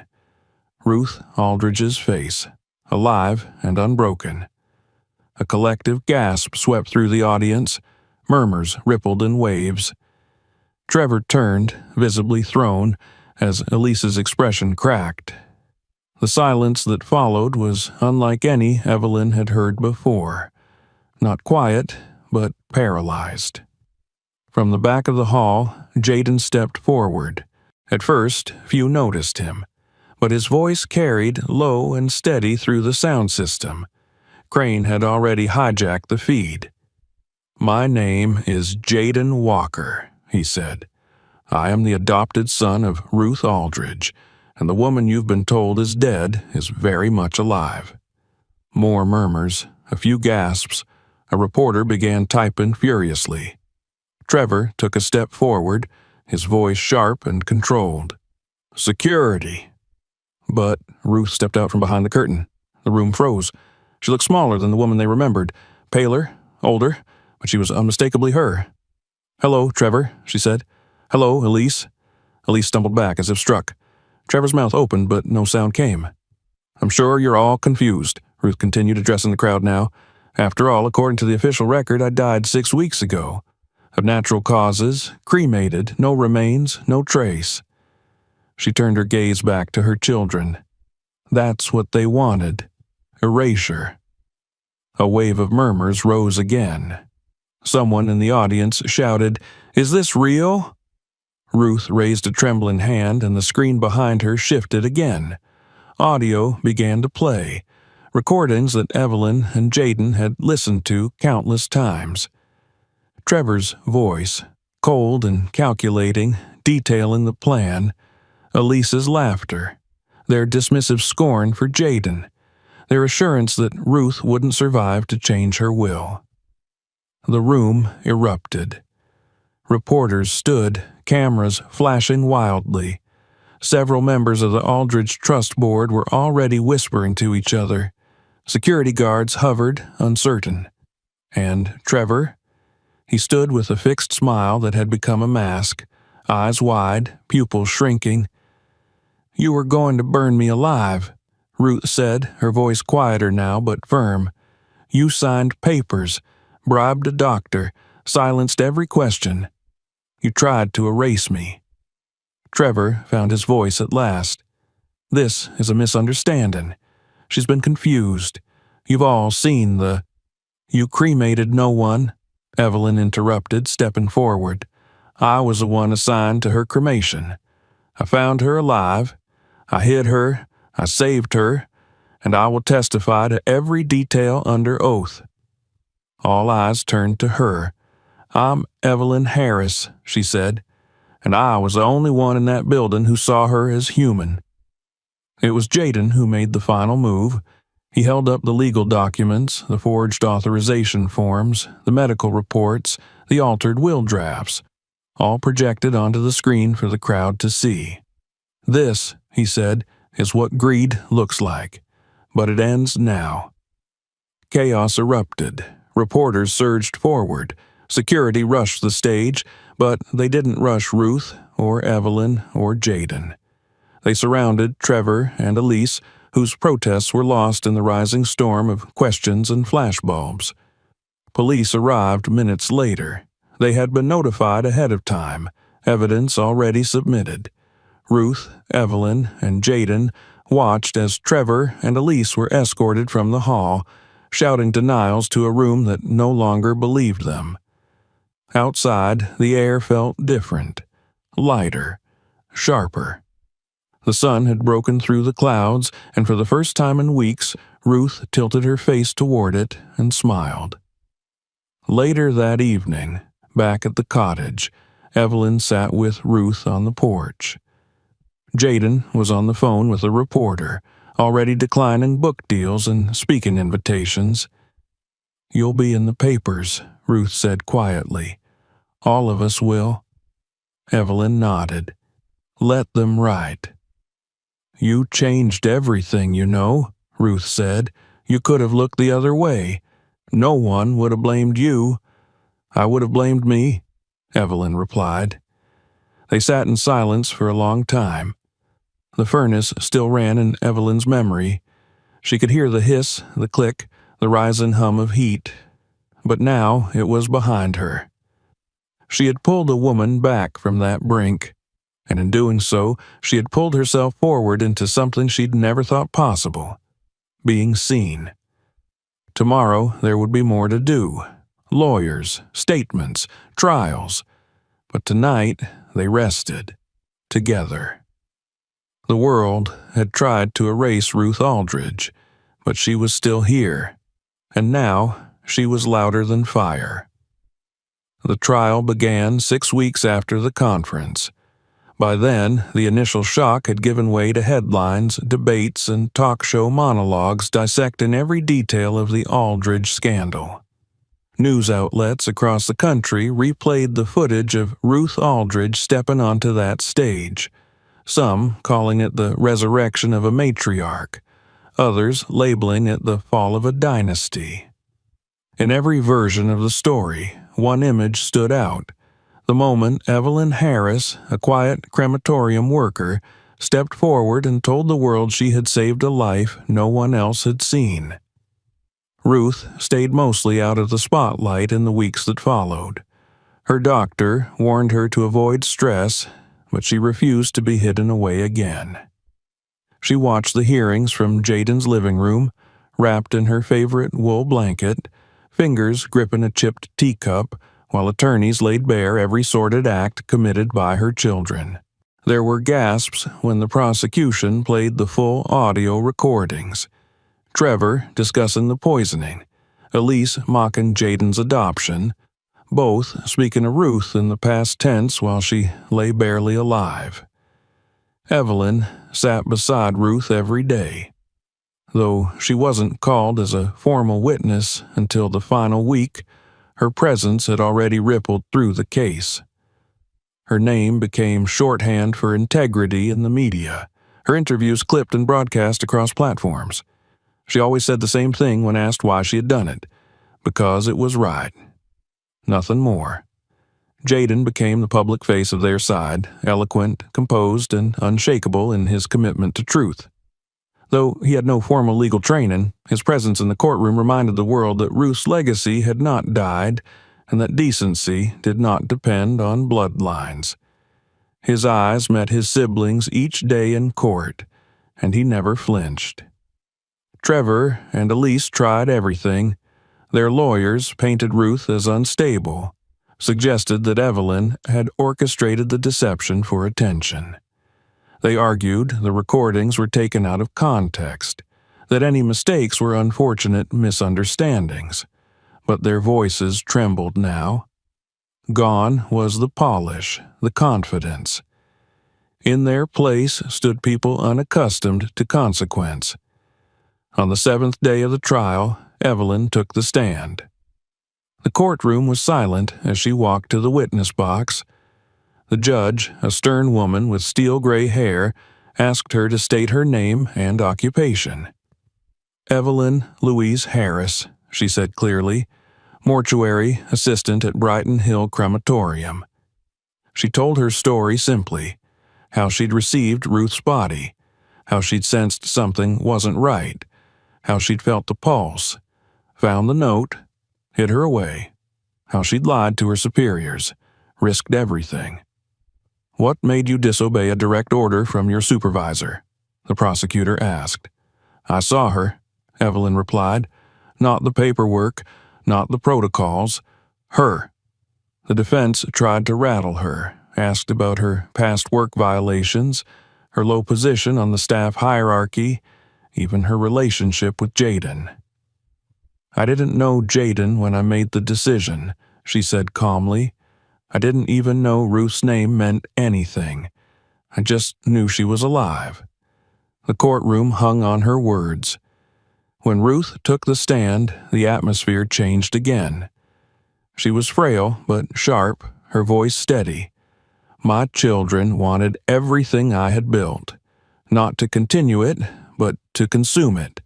Ruth Aldridge's face, alive and unbroken. A collective gasp swept through the audience. Murmurs rippled in waves. Trevor turned, visibly thrown, as Elise's expression cracked. The silence that followed was unlike any Evelyn had heard before. Not quiet, but paralyzed. From the back of the hall, Jaden stepped forward. At first, few noticed him, but his voice carried low and steady through the sound system. Crane had already hijacked the feed. "My name is Jaden Walker," he said. "I am the adopted son of Ruth Aldridge, and the woman you've been told is dead is very much alive." More murmurs, a few gasps. A reporter began typing furiously. Trevor took a step forward, his voice sharp and controlled. "Security." But Ruth stepped out from behind the curtain. The room froze. She looked smaller than the woman they remembered, paler, older, but she was unmistakably her. "Hello, Trevor," she said. "Hello, Elise." Elise stumbled back as if struck. Trevor's mouth opened, but no sound came. "I'm sure you're all confused," Ruth continued, addressing the crowd now. "After all, according to the official record, I died 6 weeks ago. Of natural causes, cremated, no remains, no trace." She turned her gaze back to her children. That's what they wanted. Erasure. A wave of murmurs rose again. Someone in the audience shouted, "Is this real?" Ruth raised a trembling hand and the screen behind her shifted again. Audio began to play, recordings that Evelyn and Jaden had listened to countless times. Trevor's voice, cold and calculating, detailing the plan. Elise's laughter, their dismissive scorn for Jaden, their assurance that Ruth wouldn't survive to change her will. The room erupted. Reporters stood, cameras flashing wildly. Several members of the Aldridge Trust Board were already whispering to each other. Security guards hovered, uncertain. And Trevor? He stood with a fixed smile that had become a mask, eyes wide, pupils shrinking. "You were going to burn me alive," Ruth said, her voice quieter now but firm. "You signed papers, bribed a doctor, silenced every question. You tried to erase me." Trevor found his voice at last. "This is a misunderstanding. She's been confused. You've all seen the—" "You cremated no one," Evelyn interrupted, stepping forward. "I was the one assigned to her cremation. I found her alive. I hid her. I saved her. And I will testify to every detail under oath." All eyes turned to her. "I'm Evelyn Harris," she said, "and I was the only one in that building who saw her as human." It was Jaden who made the final move. He held up the legal documents, the forged authorization forms, the medical reports, the altered will drafts, all projected onto the screen for the crowd to see. "This," he said, "is what greed looks like. But it ends now." Chaos erupted. Reporters surged forward. Security rushed the stage, but they didn't rush Ruth or Evelyn or Jaden. They surrounded Trevor and Elise, whose protests were lost in the rising storm of questions and flashbulbs. Police arrived minutes later. They had been notified ahead of time, evidence already submitted. Ruth, Evelyn, and Jaden watched as Trevor and Elise were escorted from the hall, shouting denials to a room that no longer believed them. Outside, the air felt different, lighter, sharper. The sun had broken through the clouds, and for the first time in weeks, Ruth tilted her face toward it and smiled. Later that evening, back at the cottage, Evelyn sat with Ruth on the porch. Jaden was on the phone with a reporter, already declining book deals and speaking invitations. "You'll be in the papers," Ruth said quietly. "All of us will." Evelyn nodded. "Let them write." "You changed everything, you know," Ruth said. "You could have looked the other way. No one would have blamed you." "I would have blamed me," Evelyn replied. They sat in silence for a long time. The furnace still ran in Evelyn's memory. She could hear the hiss, the click, the rising hum of heat. But now it was behind her. She had pulled a woman back from that brink, and in doing so, she had pulled herself forward into something she'd never thought possible: being seen. Tomorrow there would be more to do: lawyers, statements, trials. But tonight they rested, together. The world had tried to erase Ruth Aldridge, but she was still here, and now she was louder than fire. The trial began 6 weeks after the conference. By then, the initial shock had given way to headlines, debates, and talk show monologues dissecting every detail of the Aldridge scandal. News outlets across the country replayed the footage of Ruth Aldridge stepping onto that stage, some calling it the resurrection of a matriarch, others labeling it the fall of a dynasty. In every version of the story, one image stood out: the moment Evelyn Harris, a quiet crematorium worker, stepped forward and told the world she had saved a life no one else had seen. Ruth stayed mostly out of the spotlight in the weeks that followed. Her doctor warned her to avoid stress, but she refused to be hidden away again. She watched the hearings from Jaden's living room, wrapped in her favorite wool blanket, fingers gripping a chipped teacup, while attorneys laid bare every sordid act committed by her children. There were gasps when the prosecution played the full audio recordings. Trevor discussing the poisoning, Elise mocking Jaden's adoption, both speaking of Ruth in the past tense while she lay barely alive. Evelyn sat beside Ruth every day, though she wasn't called as a formal witness until the final week. Her presence had already rippled through the case. Her name became shorthand for integrity in the media, her interviews clipped and broadcast across platforms. She always said the same thing when asked why she had done it: because it was right. Nothing more. Jaden became the public face of their side, eloquent, composed, and unshakable in his commitment to truth. Though he had no formal legal training, his presence in the courtroom reminded the world that Ruth's legacy had not died, and that decency did not depend on bloodlines. His eyes met his siblings each day in court, and he never flinched. Trevor and Elise tried everything. Their lawyers painted Ruth as unstable, suggested that Evelyn had orchestrated the deception for attention. They argued the recordings were taken out of context, that any mistakes were unfortunate misunderstandings, but their voices trembled now. Gone was the polish, the confidence. In their place stood people unaccustomed to consequence. On the 7th day of the trial, Evelyn took the stand. The courtroom was silent as she walked to the witness box. The judge, a stern woman with steel-gray hair, asked her to state her name and occupation. "Evelyn Louise Harris," she said clearly, "mortuary assistant at Brighton Hill Crematorium." She told her story simply, how she'd received Ruth's body, how she'd sensed something wasn't right, how she'd felt the pulse, found the note, hid her away, how she'd lied to her superiors, risked everything. "What made you disobey a direct order from your supervisor?" the prosecutor asked. "I saw her," Evelyn replied. "Not the paperwork, not the protocols. Her." The defense tried to rattle her, asked about her past work violations, her low position on the staff hierarchy, even her relationship with Jaden. "I didn't know Jaden when I made the decision," she said calmly. "I didn't even know Ruth's name meant anything. I just knew she was alive." The courtroom hung on her words. When Ruth took the stand, the atmosphere changed again. She was frail but sharp, her voice steady. "My children wanted everything I had built, not to continue it, but to consume it.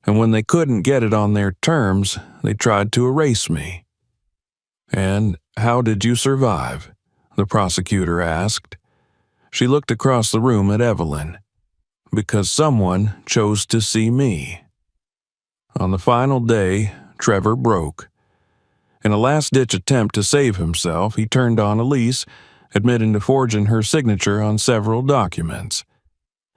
And when they couldn't get it on their terms, they tried to erase me." "And how did you survive?" the prosecutor asked. She looked across the room at Evelyn. "Because someone chose to see me." On the final day, Trevor broke. In a last-ditch attempt to save himself, he turned on Elise, admitting to forging her signature on several documents.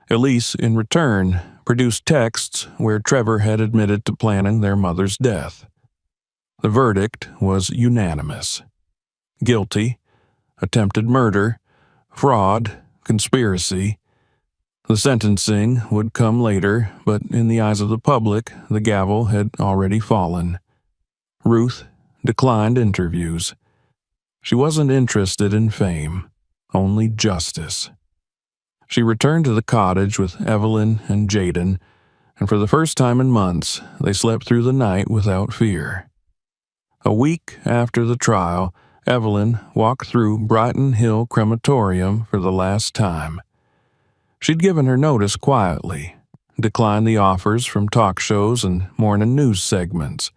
Elise, in return, produced texts where Trevor had admitted to planning their mother's death. The verdict was unanimous. Guilty, attempted murder, fraud, conspiracy. The sentencing would come later, but in the eyes of the public, the gavel had already fallen. Ruth declined interviews. She wasn't interested in fame, only justice. She returned to the cottage with Evelyn and Jaden, and for the first time in months, they slept through the night without fear. A week after the trial, Evelyn walked through Brighton Hill Crematorium for the last time. She'd given her notice quietly, declined the offers from talk shows and morning news segments.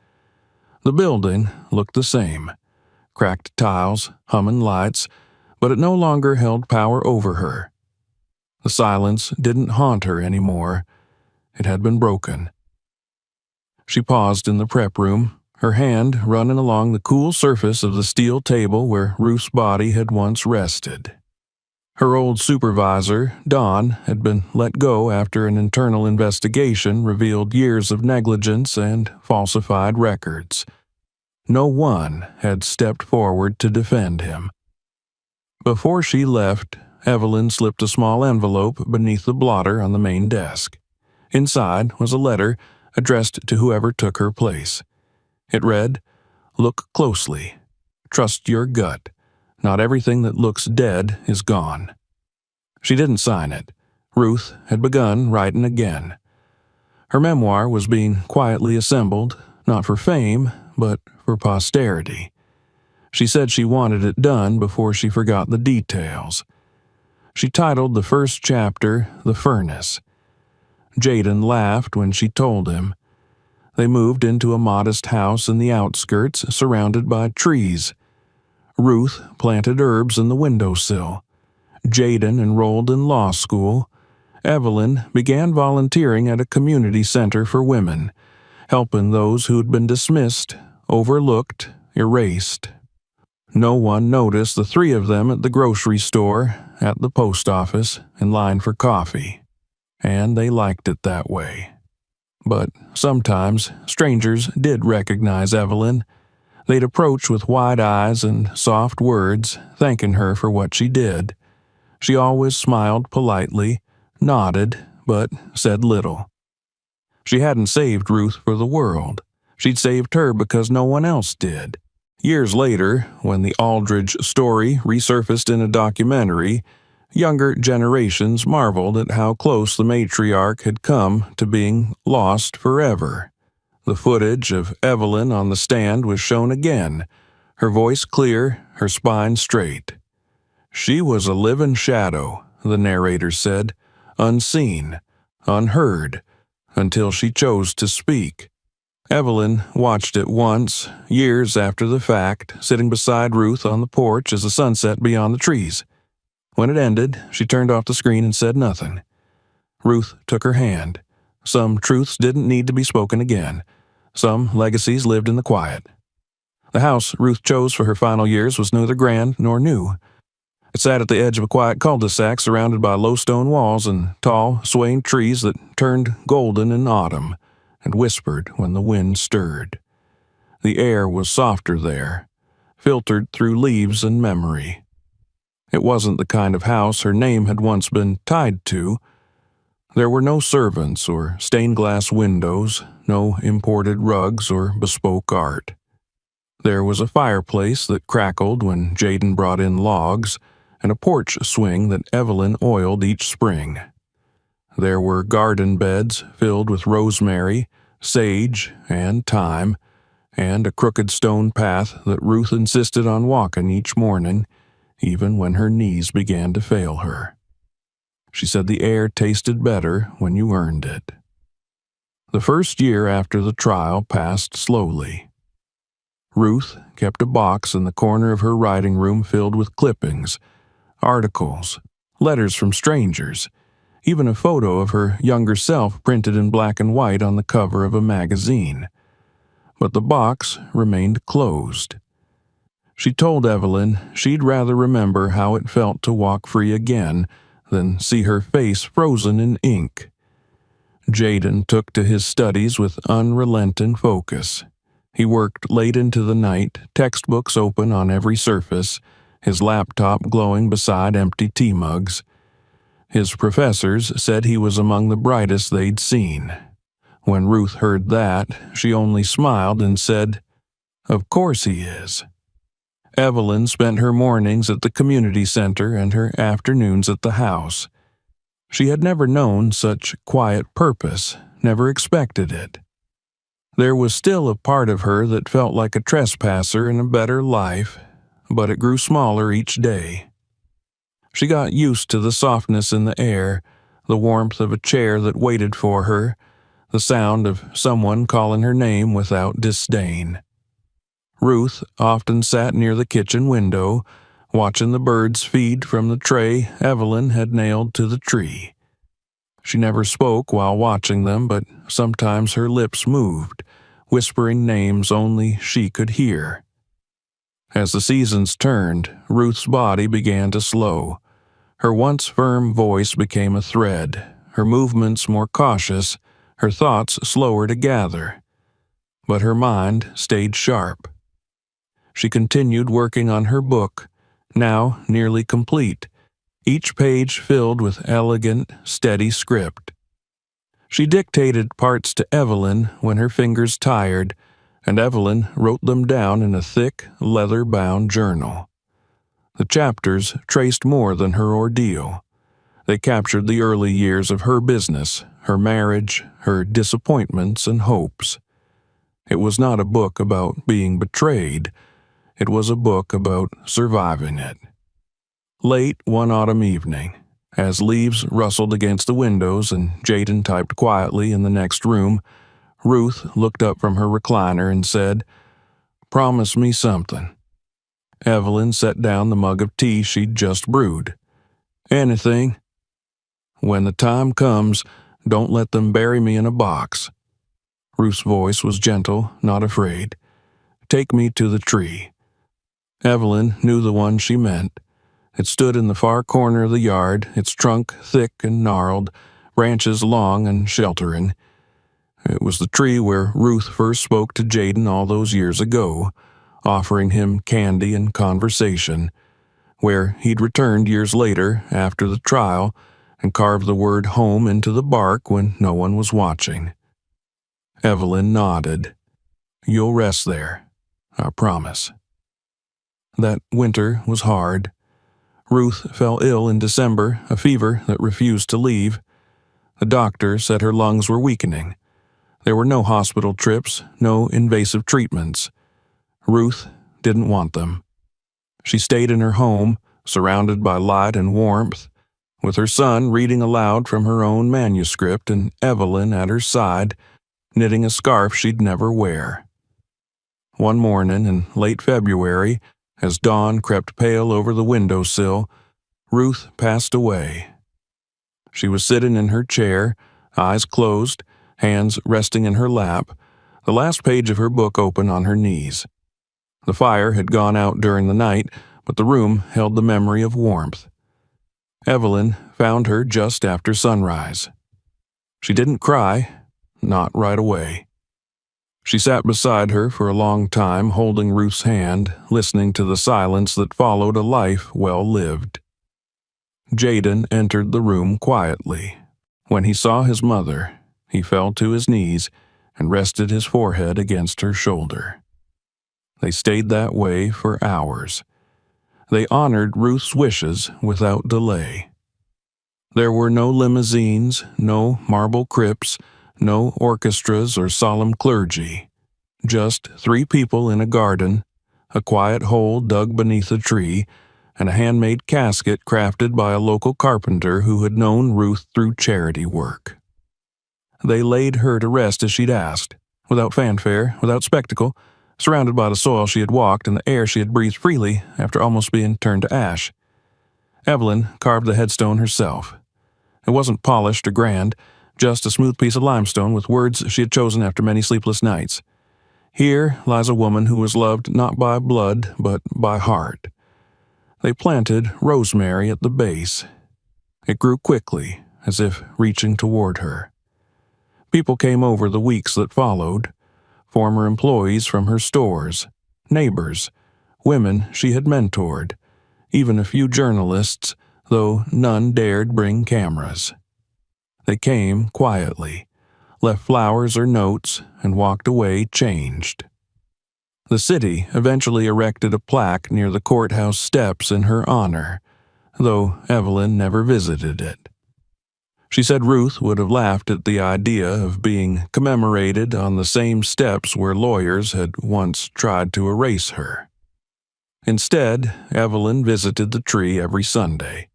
The building looked the same, cracked tiles, humming lights, but it no longer held power over her. The silence didn't haunt her anymore. It had been broken. She paused in the prep room, her hand running along the cool surface of the steel table where Ruth's body had once rested. Her old supervisor, Don, had been let go after an internal investigation revealed years of negligence and falsified records. No one had stepped forward to defend him. Before she left, Evelyn slipped a small envelope beneath the blotter on the main desk. Inside was a letter addressed to whoever took her place. It read, "Look closely. Trust your gut. Not everything that looks dead is gone." She didn't sign it. Ruth had begun writing again. Her memoir was being quietly assembled, not for fame, but for posterity. She said she wanted it done before she forgot the details. She titled the first chapter, "The Furnace." Jaden laughed when she told him. They moved into a modest house in the outskirts, surrounded by trees. Ruth planted herbs in the windowsill. Jaden enrolled in law school. Evelyn began volunteering at a community center for women, helping those who'd been dismissed, overlooked, erased. No one noticed the three of them at the grocery store, at the post office, in line for coffee. And they liked it that way. But sometimes strangers did recognize Evelyn. They'd approach with wide eyes and soft words, thanking her for what she did. She always smiled politely, nodded, but said little. She hadn't saved Ruth for the world. She'd saved her because no one else did. Years later, when the Aldridge story resurfaced in a documentary, younger generations marveled at how close the matriarch had come to being lost forever. The footage of Evelyn on the stand was shown again, her voice clear, her spine straight. "She was a living shadow," the narrator said, unseen, unheard, until she chose to speak. Evelyn watched it once, years after the fact, sitting beside Ruth on the porch as the sun set beyond the trees. When it ended, she turned off the screen and said nothing. Ruth took her hand. Some truths didn't need to be spoken again. Some legacies lived in the quiet. The house Ruth chose for her final years was neither grand nor new. It sat at the edge of a quiet cul-de-sac surrounded by low stone walls and tall, swaying trees that turned golden in autumn and whispered when the wind stirred. The air was softer there, filtered through leaves and memory. It wasn't the kind of house her name had once been tied to. There were no servants or stained glass windows, no imported rugs or bespoke art. There was a fireplace that crackled when Jaden brought in logs, and a porch swing that Evelyn oiled each spring. There were garden beds filled with rosemary, sage, and thyme, and a crooked stone path that Ruth insisted on walking each morning, even when her knees began to fail her. She said the air tasted better when you earned it. The first year after the trial passed slowly. Ruth kept a box in the corner of her writing room filled with clippings, articles, letters from strangers, even a photo of her younger self printed in black and white on the cover of a magazine. But the box remained closed. She told Evelyn she'd rather remember how it felt to walk free again than see her face frozen in ink. Jaden took to his studies with unrelenting focus. He worked late into the night, textbooks open on every surface, his laptop glowing beside empty tea mugs. His professors said he was among the brightest they'd seen. When Ruth heard that, she only smiled and said, "Of course he is." Evelyn spent her mornings at the community center and her afternoons at the house. She had never known such quiet purpose, never expected it. There was still a part of her that felt like a trespasser in a better life, but it grew smaller each day. She got used to the softness in the air, the warmth of a chair that waited for her, the sound of someone calling her name without disdain. Ruth often sat near the kitchen window, watching the birds feed from the tray Evelyn had nailed to the tree. She never spoke while watching them, but sometimes her lips moved, whispering names only she could hear. As the seasons turned, Ruth's body began to slow. Her once firm voice became a thread, her movements more cautious, her thoughts slower to gather. But her mind stayed sharp. She continued working on her book, now nearly complete, each page filled with elegant, steady script. She dictated parts to Evelyn when her fingers tired, and Evelyn wrote them down in a thick, leather-bound journal. The chapters traced more than her ordeal. They captured the early years of her business, her marriage, her disappointments and hopes. It was not a book about being betrayed. It was a book about surviving it. Late one autumn evening, as leaves rustled against the windows and Jaden typed quietly in the next room, Ruth looked up from her recliner and said, "Promise me something." Evelyn set down the mug of tea she'd just brewed. "Anything. When the time comes, don't let them bury me in a box." Ruth's voice was gentle, not afraid. "Take me to the tree." Evelyn knew the one she meant. It stood in the far corner of the yard, its trunk thick and gnarled, branches long and sheltering. It was the tree where Ruth first spoke to Jaden all those years ago, offering him candy and conversation, where he'd returned years later after the trial and carved the word home into the bark when no one was watching. Evelyn nodded. "You'll rest there, I promise." That winter was hard. Ruth fell ill in December, a fever that refused to leave. The doctor said her lungs were weakening. There were no hospital trips, no invasive treatments. Ruth didn't want them. She stayed in her home, surrounded by light and warmth, with her son reading aloud from her own manuscript and Evelyn at her side, knitting a scarf she'd never wear. One morning in late February, as dawn crept pale over the windowsill, Ruth passed away. She was sitting in her chair, eyes closed, hands resting in her lap, the last page of her book open on her knees. The fire had gone out during the night, but the room held the memory of warmth. Evelyn found her just after sunrise. She didn't cry, not right away. She sat beside her for a long time, holding Ruth's hand, listening to the silence that followed a life well lived. Jaden entered the room quietly. When he saw his mother, he fell to his knees and rested his forehead against her shoulder. They stayed that way for hours. They honored Ruth's wishes without delay. There were no limousines, no marble crypts, no orchestras or solemn clergy. Just 3 people in a garden, a quiet hole dug beneath a tree, and a handmade casket crafted by a local carpenter who had known Ruth through charity work. They laid her to rest as she'd asked, without fanfare, without spectacle, surrounded by the soil she had walked and the air she had breathed freely after almost being turned to ash. Evelyn carved the headstone herself. It wasn't polished or grand, just a smooth piece of limestone with words she had chosen after many sleepless nights. Here lies a woman who was loved not by blood, but by heart. They planted rosemary at the base. It grew quickly, as if reaching toward her. People came over the weeks that followed, former employees from her stores, neighbors, women she had mentored, even a few journalists, though none dared bring cameras. They came quietly, left flowers or notes, and walked away changed. The city eventually erected a plaque near the courthouse steps in her honor, though Evelyn never visited it. She said Ruth would have laughed at the idea of being commemorated on the same steps where lawyers had once tried to erase her. Instead, Evelyn visited the tree every Sunday.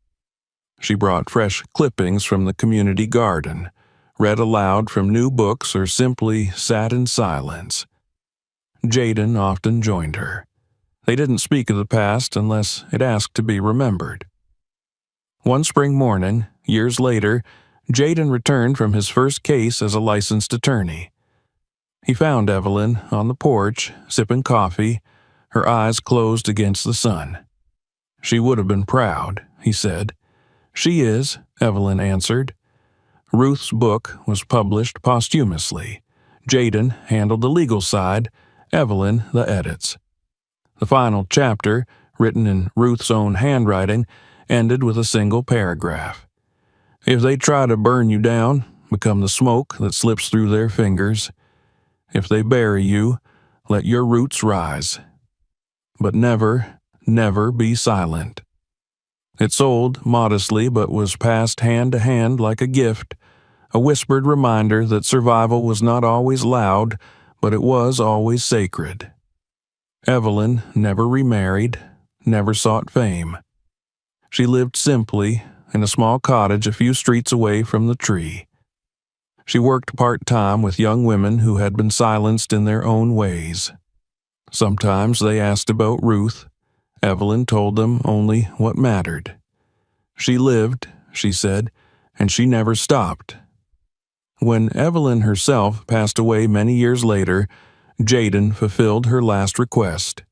She brought fresh clippings from the community garden, read aloud from new books, or simply sat in silence. Jaden often joined her. They didn't speak of the past unless it asked to be remembered. One spring morning, years later, Jaden returned from his first case as a licensed attorney. He found Evelyn on the porch, sipping coffee, her eyes closed against the sun. She would have been proud, he said. She is, Evelyn answered. Ruth's book was published posthumously. Jaden handled the legal side, Evelyn the edits. The final chapter, written in Ruth's own handwriting, ended with a single paragraph. If they try to burn you down, become the smoke that slips through their fingers. If they bury you, let your roots rise. But never, never be silent. It sold modestly but was passed hand to hand like a gift, a whispered reminder that survival was not always loud, but it was always sacred. Evelyn never remarried, never sought fame. She lived simply in a small cottage a few streets away from the tree. She worked part-time with young women who had been silenced in their own ways. Sometimes they asked about Ruth. Evelyn told them only what mattered. She lived, she said, and she never stopped. When Evelyn herself passed away many years later, Jaden fulfilled her last request.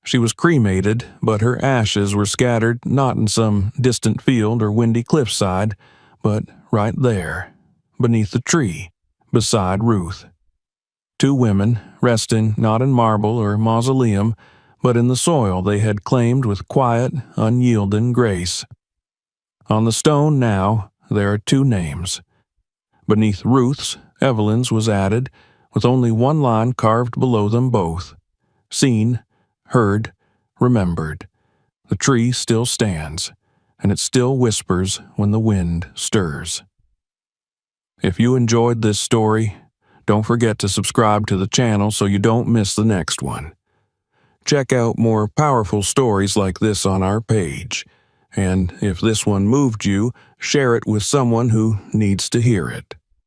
She was cremated, but her ashes were scattered not in some distant field or windy cliffside, but right there, beneath the tree, beside Ruth. 2 women, resting not in marble or mausoleum, but in the soil they had claimed with quiet, unyielding grace. On the stone now, there are 2 names. Beneath Ruth's, Evelyn's was added, with only one line carved below them both. Seen, heard, remembered. The tree still stands, and it still whispers when the wind stirs. If you enjoyed this story, don't forget to subscribe to the channel so you don't miss the next one. Check out more powerful stories like this on our page. And if this one moved you, share it with someone who needs to hear it.